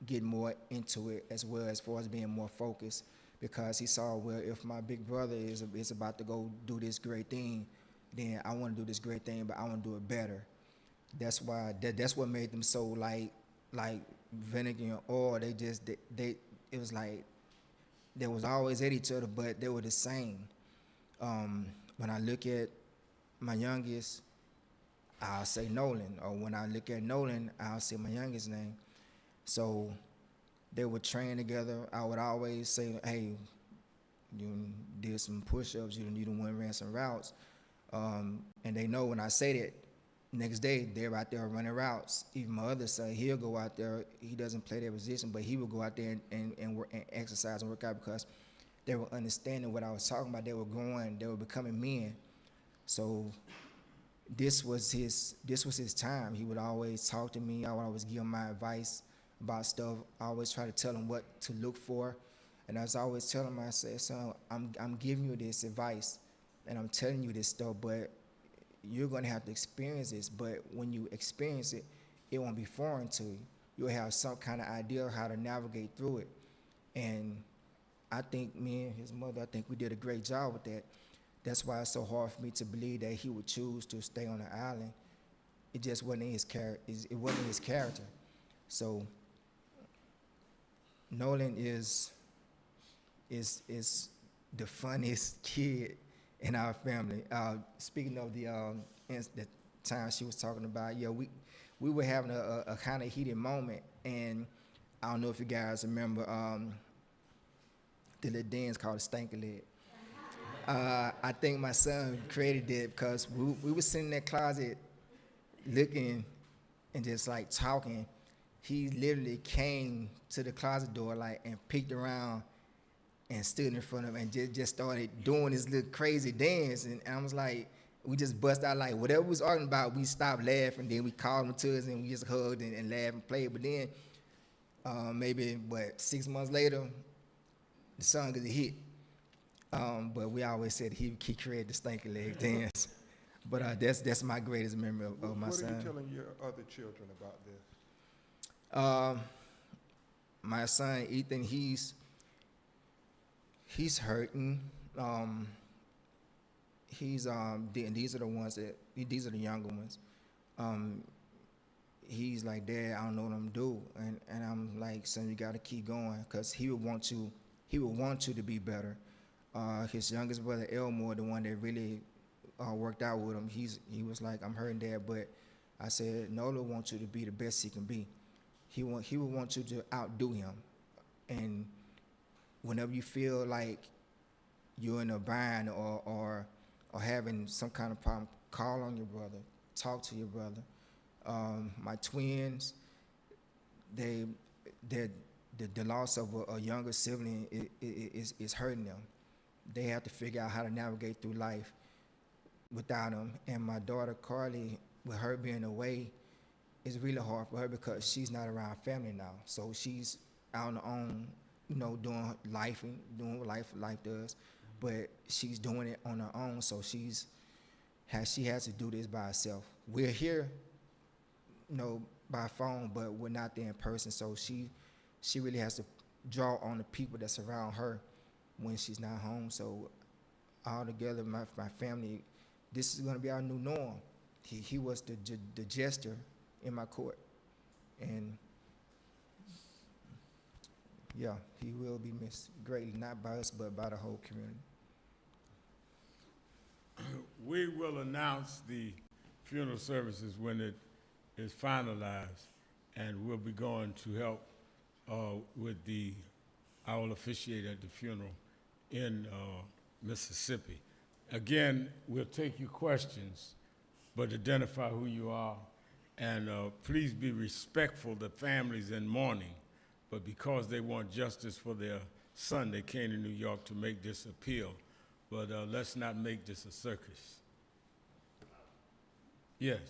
getting more into it as well, as far as being more focused, because he saw, well, if my big brother is about to go do this great thing, then I want to do this great thing, but I want to do it better. That's why that's what made them so like vinegar and oil. It was like they was always at each other, but they were the same. When I look at my youngest, I'll say Nolan, or when I look at Nolan, I'll say my youngest name. So they would train together. I would always say, hey, you did some push-ups, you ran some routes. And they know when I say that, next day they're out there running routes. Even my other son, he'll go out there. He doesn't play that position, but he would go out there and work and exercise and work out, because they were understanding what I was talking about. They were growing. They were becoming men. So this was his time. He would always talk to me. I would always give him my advice about stuff. I always try to tell him what to look for. And I was always telling him, I said, son, I'm giving you this advice, and I'm telling you this stuff, but you're going to have to experience this. But when you experience it, it won't be foreign to you. You'll have some kind of idea of how to navigate through it. And I think me and his mother, I think we did a great job with that. That's why it's so hard for me to believe that he would choose to stay on the island. It just wasn't in his character. It wasn't his character. So Nolan is the funniest kid in our family. Speaking of the time she was talking about, yeah, we were having a kind of heated moment, and I don't know if you guys remember the little dance called a stanky leg. I think my son created it because we were sitting in that closet looking and just like talking. He literally came to the closet door and peeked around and stood in front of him and just started doing this little crazy dance. And I was like, we just bust out whatever we was arguing about, we stopped laughing. Then we called him to us and we just hugged and laughed and played. But then maybe 6 months later, the song got a hit. But we always said he created the stanky leg dance. But that's my greatest memory of my son. What are you telling your other children about this? My son Ethan, he's hurting. These are the ones these are the younger ones. He's like, Dad, I don't know what I'm doing, and I'm like, son, you got to keep going, because he would want you to be better. His youngest brother Elmore, the one that really worked out with him, he was like, I'm hurting, Dad, but I said, Nolan wants you to be the best he can be. He would want you to outdo him. And whenever you feel like you're in a bind or having some kind of problem, call on your brother, talk to your brother. My twins, the loss of a younger sibling is hurting them. They have to figure out how to navigate through life without him. And my daughter Carly, with her being away, it's really hard for her because she's not around family now. So she's out on her own, you know, doing life and doing what life does. But she's doing it on her own, so she has to do this by herself. We're here, you know, by phone, but we're not there in person. So she really has to draw on the people that's around her when she's not home. So all together, my family, this is going to be our new norm. He was the jester in my court, and yeah, he will be missed greatly, not by us, but by the whole community. We will announce the funeral services when it is finalized, and we'll be going to help with I will officiate at the funeral in Mississippi. Again, we'll take your questions, but identify who you are, and please be respectful to families in mourning, but because they want justice for their son, they came to New York to make this appeal. But let's not make this a circus. Yes.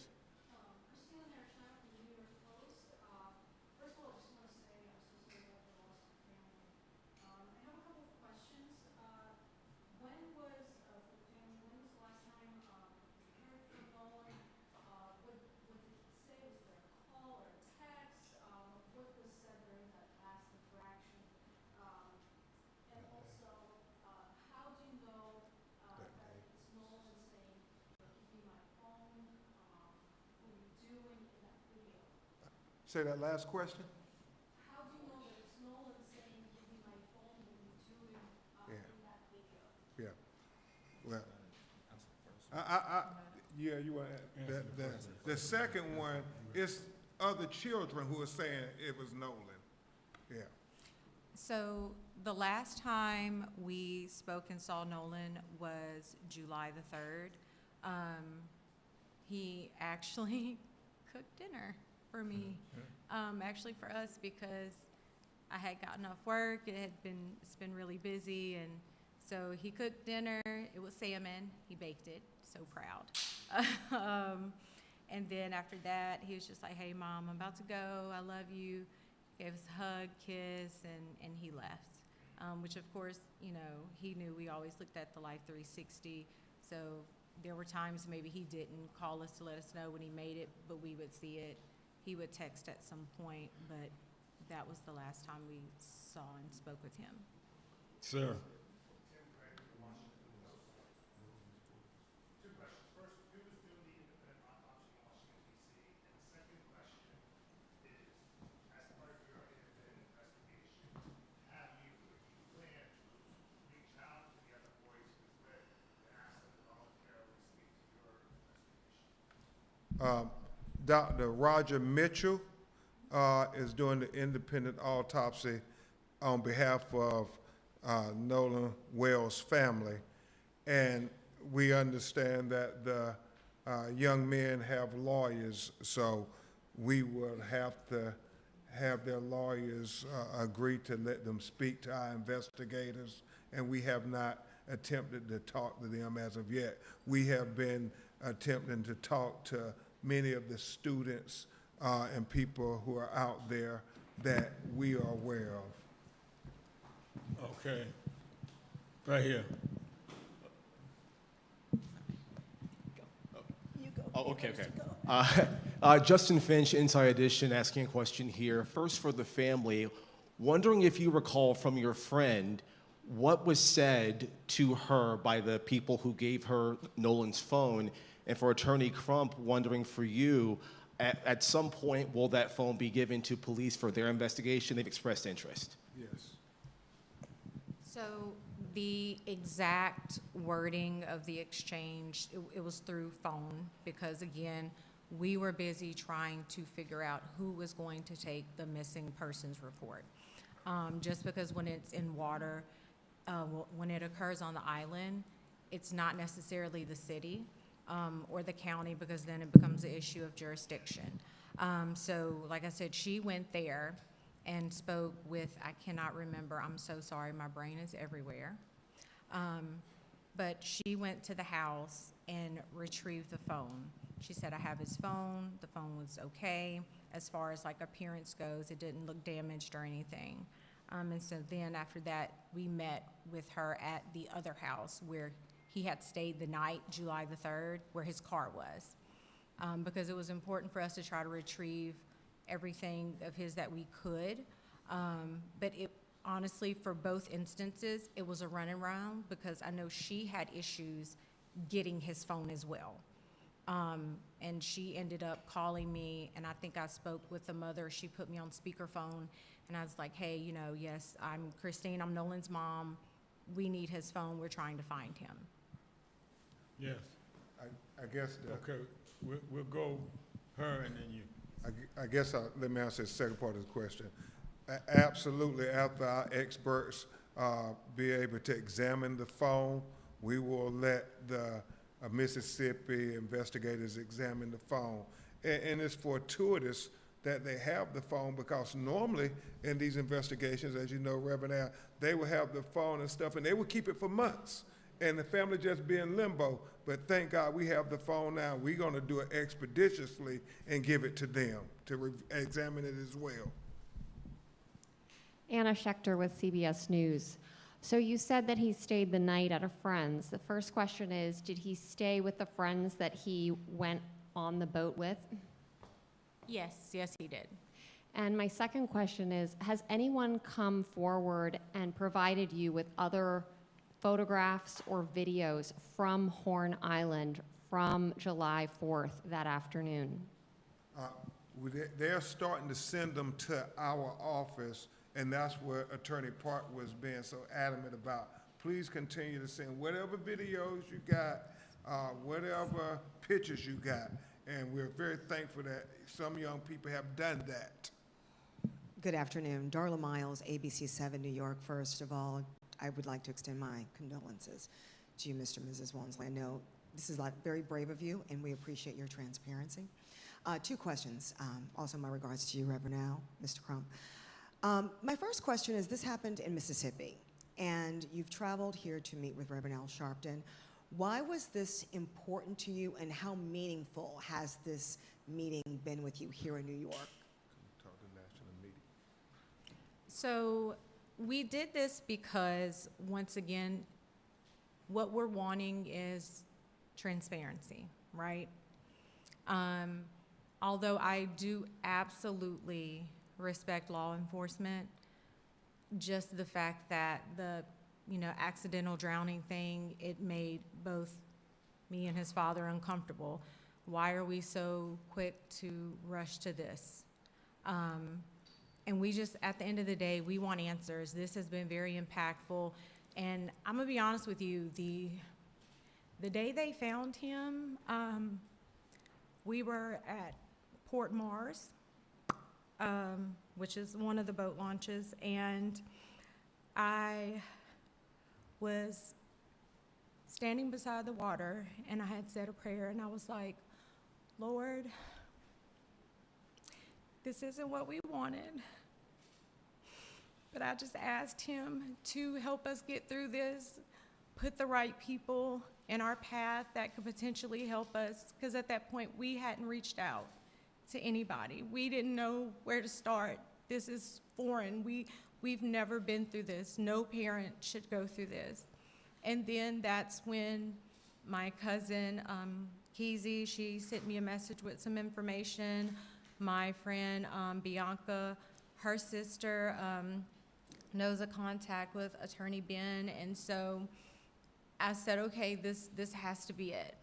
Christina Hershon from the New York Post. First of all, I just want to say I'm so sorry about the loss of the family. I have a couple of questions. When was, for the family, when was the last time you heard from Nolan? What did he say? Was there a call or a text? What was said during that last interaction? And also, how do you know that it's Nolan saying, give me my phone? What are you doing in that video? Say that last question? How do you know that it's Nolan saying, give me my phone? What are you doing Yeah. in that video? Yeah. Well, yeah, you want the second one is other children who are saying it was Nolan. Yeah. So the last time we spoke and saw Nolan was July the 3rd. He actually cooked dinner for me, actually for us, because I had gotten off work. It's been really busy, and so he cooked dinner. It was salmon. He baked it. So proud. And then after that, he was just like, "Hey, Mom, I'm about to go. I love you." Gave us a hug, kiss, and he left. Which, of course, you know, he knew we always looked at the Life 360. So there were times maybe he didn't call us to let us know when he made it, but we would see it. He would text at some point, but that was the last time we saw and spoke with him. Sir. Dr. Roger Mitchell is doing the independent autopsy on behalf of Nolan Wells' family. And we understand that the young men have lawyers, so we will have to have their lawyers agree to let them speak to our investigators, and we have not attempted to talk to them as of yet. We have been attempting to talk to many of the students and people who are out there that we are aware of. Okay. Right here. Oh, okay. Justin Finch, Inside Edition, asking a question here. First, for the family, wondering if you recall from your friend what was said to her by the people who gave her Nolan's phone, and for Attorney Crump, wondering for you, at some point, will that phone be given to police for their investigation? They've expressed interest. Yes. So the exact wording of the exchange, it was through phone, because again, We were busy trying to figure out who was going to take the missing persons report. Just because when it's in water, when it occurs on the island, it's not necessarily the city or the county, because then it becomes an issue of jurisdiction. So like I said, she went there and spoke with, I cannot remember, I'm so sorry, my brain is everywhere. But she went to the house and retrieved the phone. She said, I have his phone. The phone was okay. As far as like appearance goes, it didn't look damaged or anything. And so then after that, we met with her at the other house where he had stayed the night, July the 3rd, where his car was. Because it was important for us to try to retrieve everything of his that we could. But it honestly, for both instances, it was a run around, because I know she had issues getting his phone as well. And she ended up calling me, and I think I spoke with the mother. She put me on speakerphone, and I was like, hey, you know, yes, I'm Christine, I'm Nolan's mom. We need his phone, we're trying to find him. Yes. I guess Okay, we'll go her and then you. I guess let me answer the second part of the question. Absolutely, after our experts be able to examine the phone, we will let the Mississippi investigators examine the phone. And it's fortuitous that they have the phone, because normally in these investigations, as you know, Reverend Al, they will have the phone and stuff, and they will keep it for months, and the family just be in limbo. But thank God we have the phone now. We're going to do it expeditiously and give it to them to examine it as well. Anna Schechter with CBS News. So you said that he stayed the night at a friend's. The first question is, did he stay with the friends that he went on the boat with? Yes, he did. And my second question is, has anyone come forward and provided you with other photographs or videos from Horn Island from July 4th that afternoon? They're starting to send them to our office, and that's what Attorney Park was being so adamant about. Please continue to send whatever videos you got, whatever pictures you got, and we're very thankful that some young people have done that. Good afternoon. Darla Miles, ABC 7 New York. First of all, I would like to extend my condolences to you, Mr. and Mrs. Walmsley. I know this is very brave of you, and we appreciate your transparency. Two questions, also my regards to you, Reverend Al, Mr. Crump. My first question is, this happened in Mississippi, and you've traveled here to meet with Reverend Al Sharpton. Why was this important to you, and how meaningful has this meeting been with you here in New York? Talk to national meeting. So we did this because, once again, what we're wanting is transparency, right? Although I do absolutely respect law enforcement, just the fact that the accidental drowning thing, it made both me and his father uncomfortable. Why are we so quick to rush to this? And we just, at the end of the day, we want answers. This has been very impactful. And I'm gonna be honest with you, the day they found him, we were at Port Mars, which is one of the boat launches, and I was standing beside the water, and I had said a prayer, and I was like, Lord, this isn't what we wanted, but I just asked him to help us get through this, put the right people in our path that could potentially help us, because at that point, we hadn't reached out to anybody. We didn't know where to start. This is foreign. We've never been through this. No parent should go through this. And then that's when my cousin, Keezy, she sent me a message with some information. My friend, Bianca, her sister, knows a contact with Attorney Ben, and so I said, okay, this has to be it.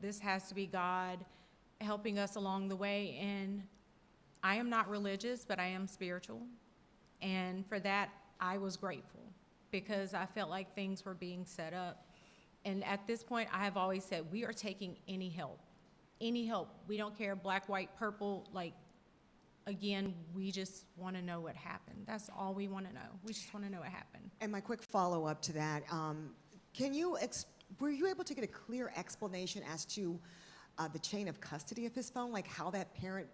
This has to be God helping us along the way. And I am not religious, but I am spiritual. And for that, I was grateful, because I felt like things were being set up. And at this point, I have always said, we are taking any help any help. We don't care black, white, purple, like, again, we just want to know what happened. That's all we want to know. We just want to know what happened. And my quick follow-up to that, were you able to get a clear explanation as to the chain of custody of his phone, like how that parent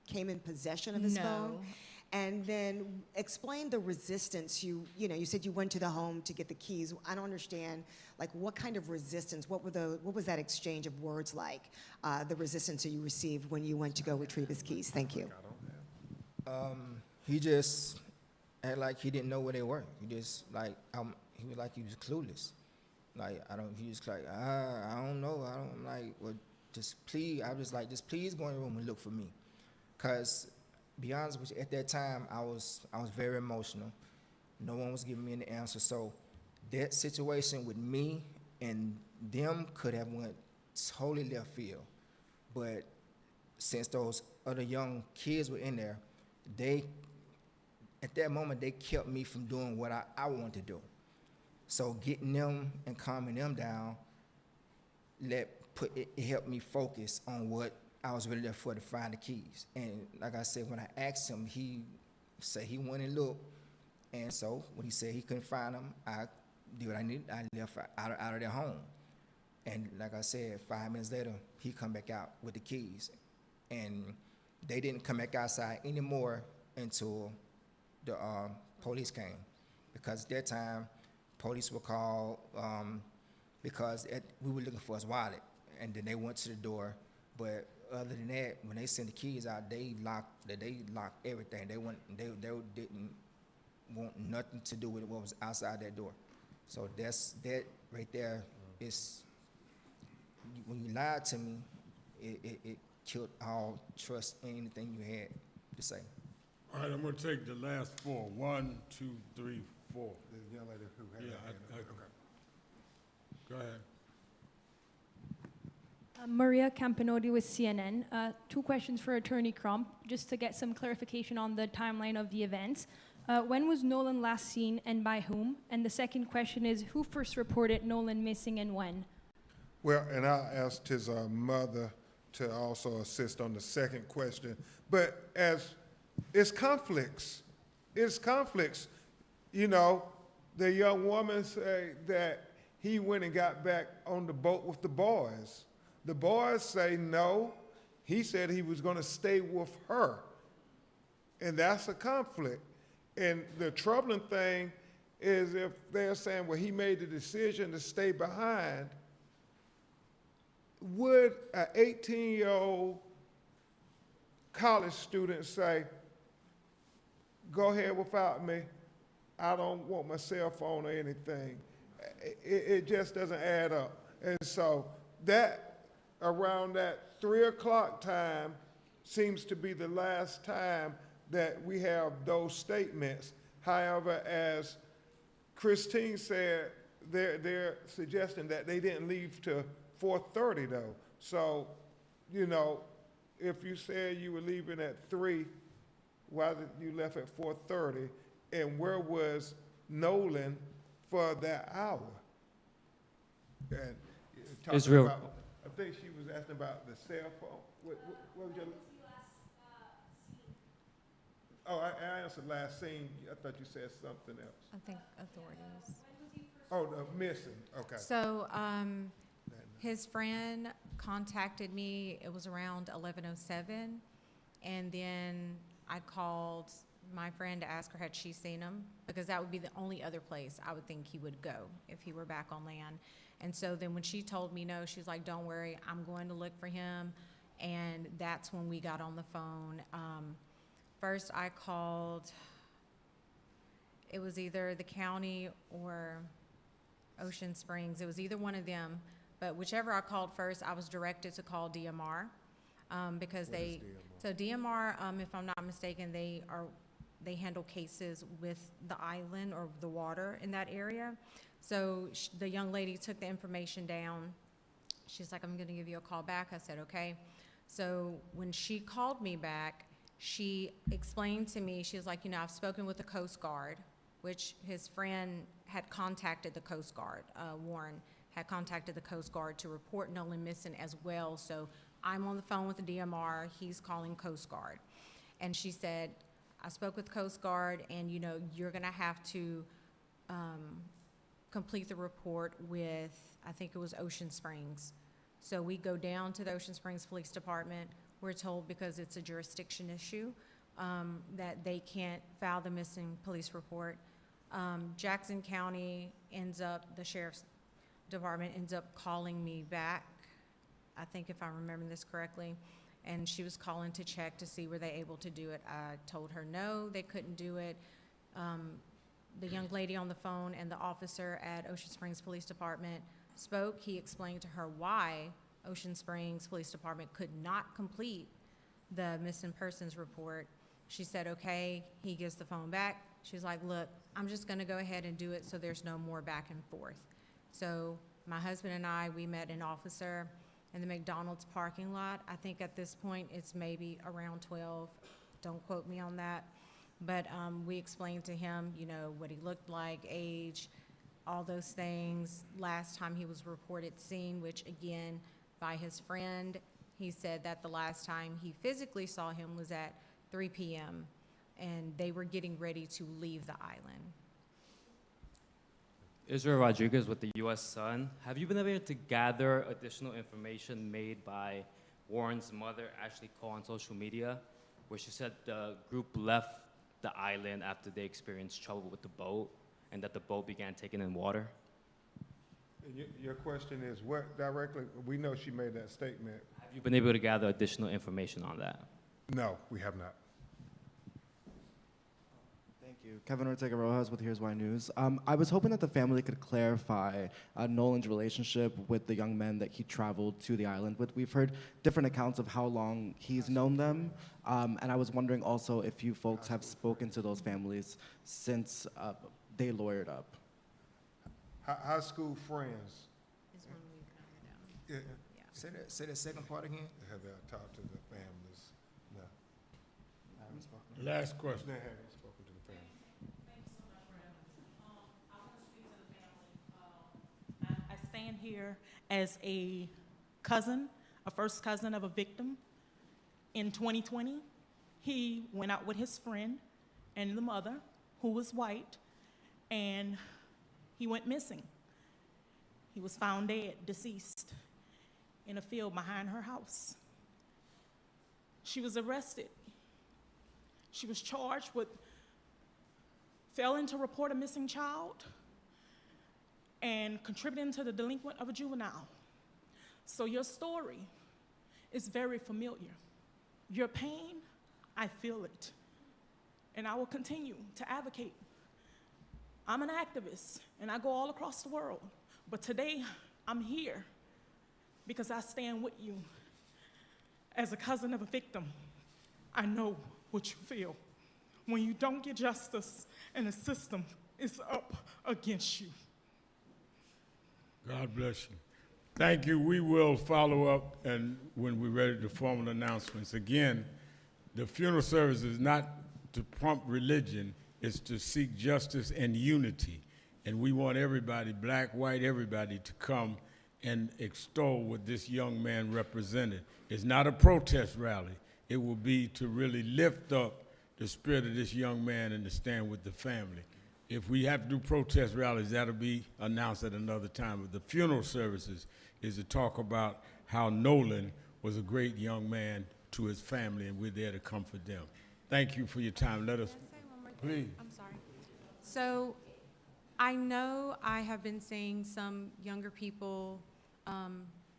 came in possession of his phone? And then explain the resistance. You said you went to the home to get the keys. I don't understand, like, what kind of resistance? What was that exchange of words like? The resistance that you received when you went to go retrieve his keys. Thank you. He just acted like he didn't know where they were. He just he was like he was clueless. He was like, I don't know. I'm like, well, just please. I was like, just please go in the room and look for me, cause. Be honest with you, at that time, I was very emotional. No one was giving me any answer. So that situation with me and them could have went totally left field. But since those other young kids were in there, at that moment, they kept me from doing what I wanted to do. So getting them and calming them down, it helped me focus on what I was really there for, to find the keys. And like I said, when I asked him, he said he went and looked. And so when he said he couldn't find them, I did what I needed. I left out of their home. And like I said, 5 minutes later, he come back out with the keys. And they didn't come back outside anymore until the police came. Because at that time, police were called because we were looking for his wallet. And then they went to the door. But other than that, when they sent the keys out, they locked everything. They didn't want nothing to do with what was outside that door. So that right there is, when you lied to me, it killed all trust in anything you had to say. All right, I'm going to take the last four. 1, 2, 3, 4. The young lady who had her hand up. Okay. Go ahead. Maria Campanodi with CNN. 2 questions for Attorney Crump, just to get some clarification on the timeline of the events. When was Nolan last seen and by whom? And the second question is, who first reported Nolan missing and when? Well, and I asked his mother to also assist on the second question. But as it's conflicts. You know, the young woman say that he went and got back on the boat with the boys. The boys say no. He said he was going to stay with her. And that's a conflict. And the troubling thing is if they're saying, well, he made the decision to stay behind, would an 18-year-old college student say, go ahead without me, I don't want my cell phone or anything? It just doesn't add up. And so that, around that 3 o'clock time, seems to be the last time that we have those statements. However, as Christine said, they're suggesting that they didn't leave till 4:30 though. So, you know, if you said you were leaving at 3, why did you left at 4:30? And where was Nolan for that hour? And Israel. about, I think she was asking about the cell phone. What was your? Oh, I answered last scene. I thought you said something else. I think authorities. Oh, the missing. Okay. So his friend contacted me. It was around 11:07, and then I called my friend to ask her had she seen him, because that would be the only other place I would think he would go if he were back on land. And so then when she told me no, she's like, don't worry, I'm going to look for him. And that's when we got on the phone. First I called, it was either the county or Ocean Springs. It was either one of them. But whichever I called first, I was directed to call DMR because DMR? So DMR, if I'm not mistaken, they handle cases with the island or the water in that area. So the young lady took the information down. She's like, I'm going to give you a call back. I said, okay. So when she called me back, she explained to me, she was like, you know, I've spoken with the Coast Guard, which his friend had contacted the Coast Guard. Warren had contacted the Coast Guard to report Nolan missing as well. So I'm on the phone with the DMR, he's calling Coast Guard. And she said, I spoke with Coast Guard, and you're gonna have to complete the report with, I think it was Ocean Springs. So we go down to the Ocean Springs Police Department. We're told because it's a jurisdiction issue that they can't file the missing police report. Jackson County the Sheriff's Department ends up calling me back, I think if I remember this correctly, and she was calling to check to see were they able to do it. I told her no, they couldn't do it. The young lady on the phone and the officer at Ocean Springs Police Department spoke. He explained to her why Ocean Springs Police Department could not complete the missing persons report. She said, okay. He gives the phone back. She's like, look, I'm just gonna go ahead and do it so there's no more back and forth. So my husband and I, we met an officer in the McDonald's parking lot. I think at this point it's maybe around 12. Don't quote me on that. But we explained to him, what he looked like, age, all those things. Last time he was reported seen, which again, by his friend, he said that the last time he physically saw him was at 3 p.m. and they were getting ready to leave the island. Israel Rodriguez with the U.S. Sun. Have you been able to gather additional information made by Warren's mother, Ashley Cole, on social media, where she said the group left the island after they experienced trouble with the boat and that the boat began taking in water? Your question is what directly? We know she made that statement. Have you been able to gather additional information on that? No, we have not. Thank you. Kevin Ortega Rojas with Here's Why News. I was hoping that the family could clarify Nolan's relationship with the young men that he traveled to the island with. We've heard different accounts of how long he's known them, and I was wondering also if you folks have spoken to those families since they lawyered up. High school friends. Is when we found out. Yeah. Say the second part again. Have they talked to the families? No. I haven't spoken. Last question. They haven't spoken to the family. Thanks so much for having us. I want to speak to the family. I stand here as a cousin, a first cousin of a victim. In 2020, he went out with his friend and the mother, who was white, and he went missing. He was found dead, deceased, in a field behind her house. She was arrested. She was charged with failing to report a missing child and contributing to the delinquent of a juvenile. So your story is very familiar. Your pain, I feel it. And I will continue to advocate. I'm an activist, and I go all across the world. But today, I'm here because I stand with you. As a cousin of a victim, I know what you feel when you don't get justice and the system is up against you. God bless you. Thank you. We will follow up, and when we're ready to formal announcements. Again, the funeral service is not to prompt religion, it's to seek justice and unity. And we want everybody, black, white, everybody, to come and extol what this young man represented. It's not a protest rally. It will be to really lift up the spirit of this young man and to stand with the family. If we have to do protest rallies, that'll be announced at another time. But the funeral services is to talk about how Nolan was a great young man to his family, and we're there to comfort them. Thank you for your time. Let us, Can I say one more thing? please. I'm sorry. So I know I have been seeing some younger people,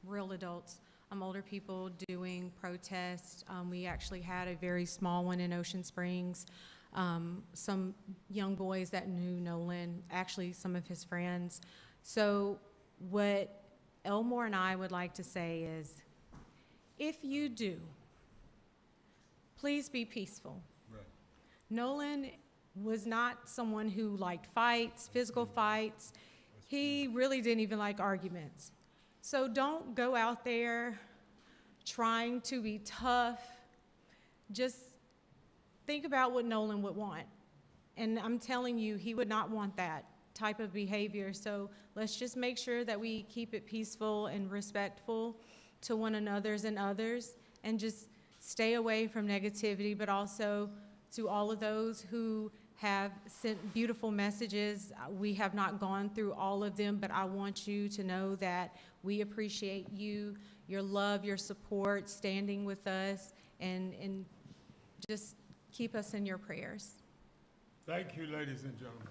real adults, older people doing protests. We actually had a very small one in Ocean Springs. Some young boys that knew Nolan, actually some of his friends. So what Elmore and I would like to say is, if you do, please be peaceful. Right. Nolan was not someone who liked fights, physical fights. He really didn't even like arguments. So don't go out there trying to be tough. Just think about what Nolan would want. And I'm telling you, he would not want that type of behavior. So let's just make sure that we keep it peaceful and respectful to one another's and others, and just stay away from negativity, but also to all of those who have sent beautiful messages. We have not gone through all of them, but I want you to know that we appreciate you, your love, your support, standing with us, and just keep us in your prayers. Thank you, ladies and gentlemen.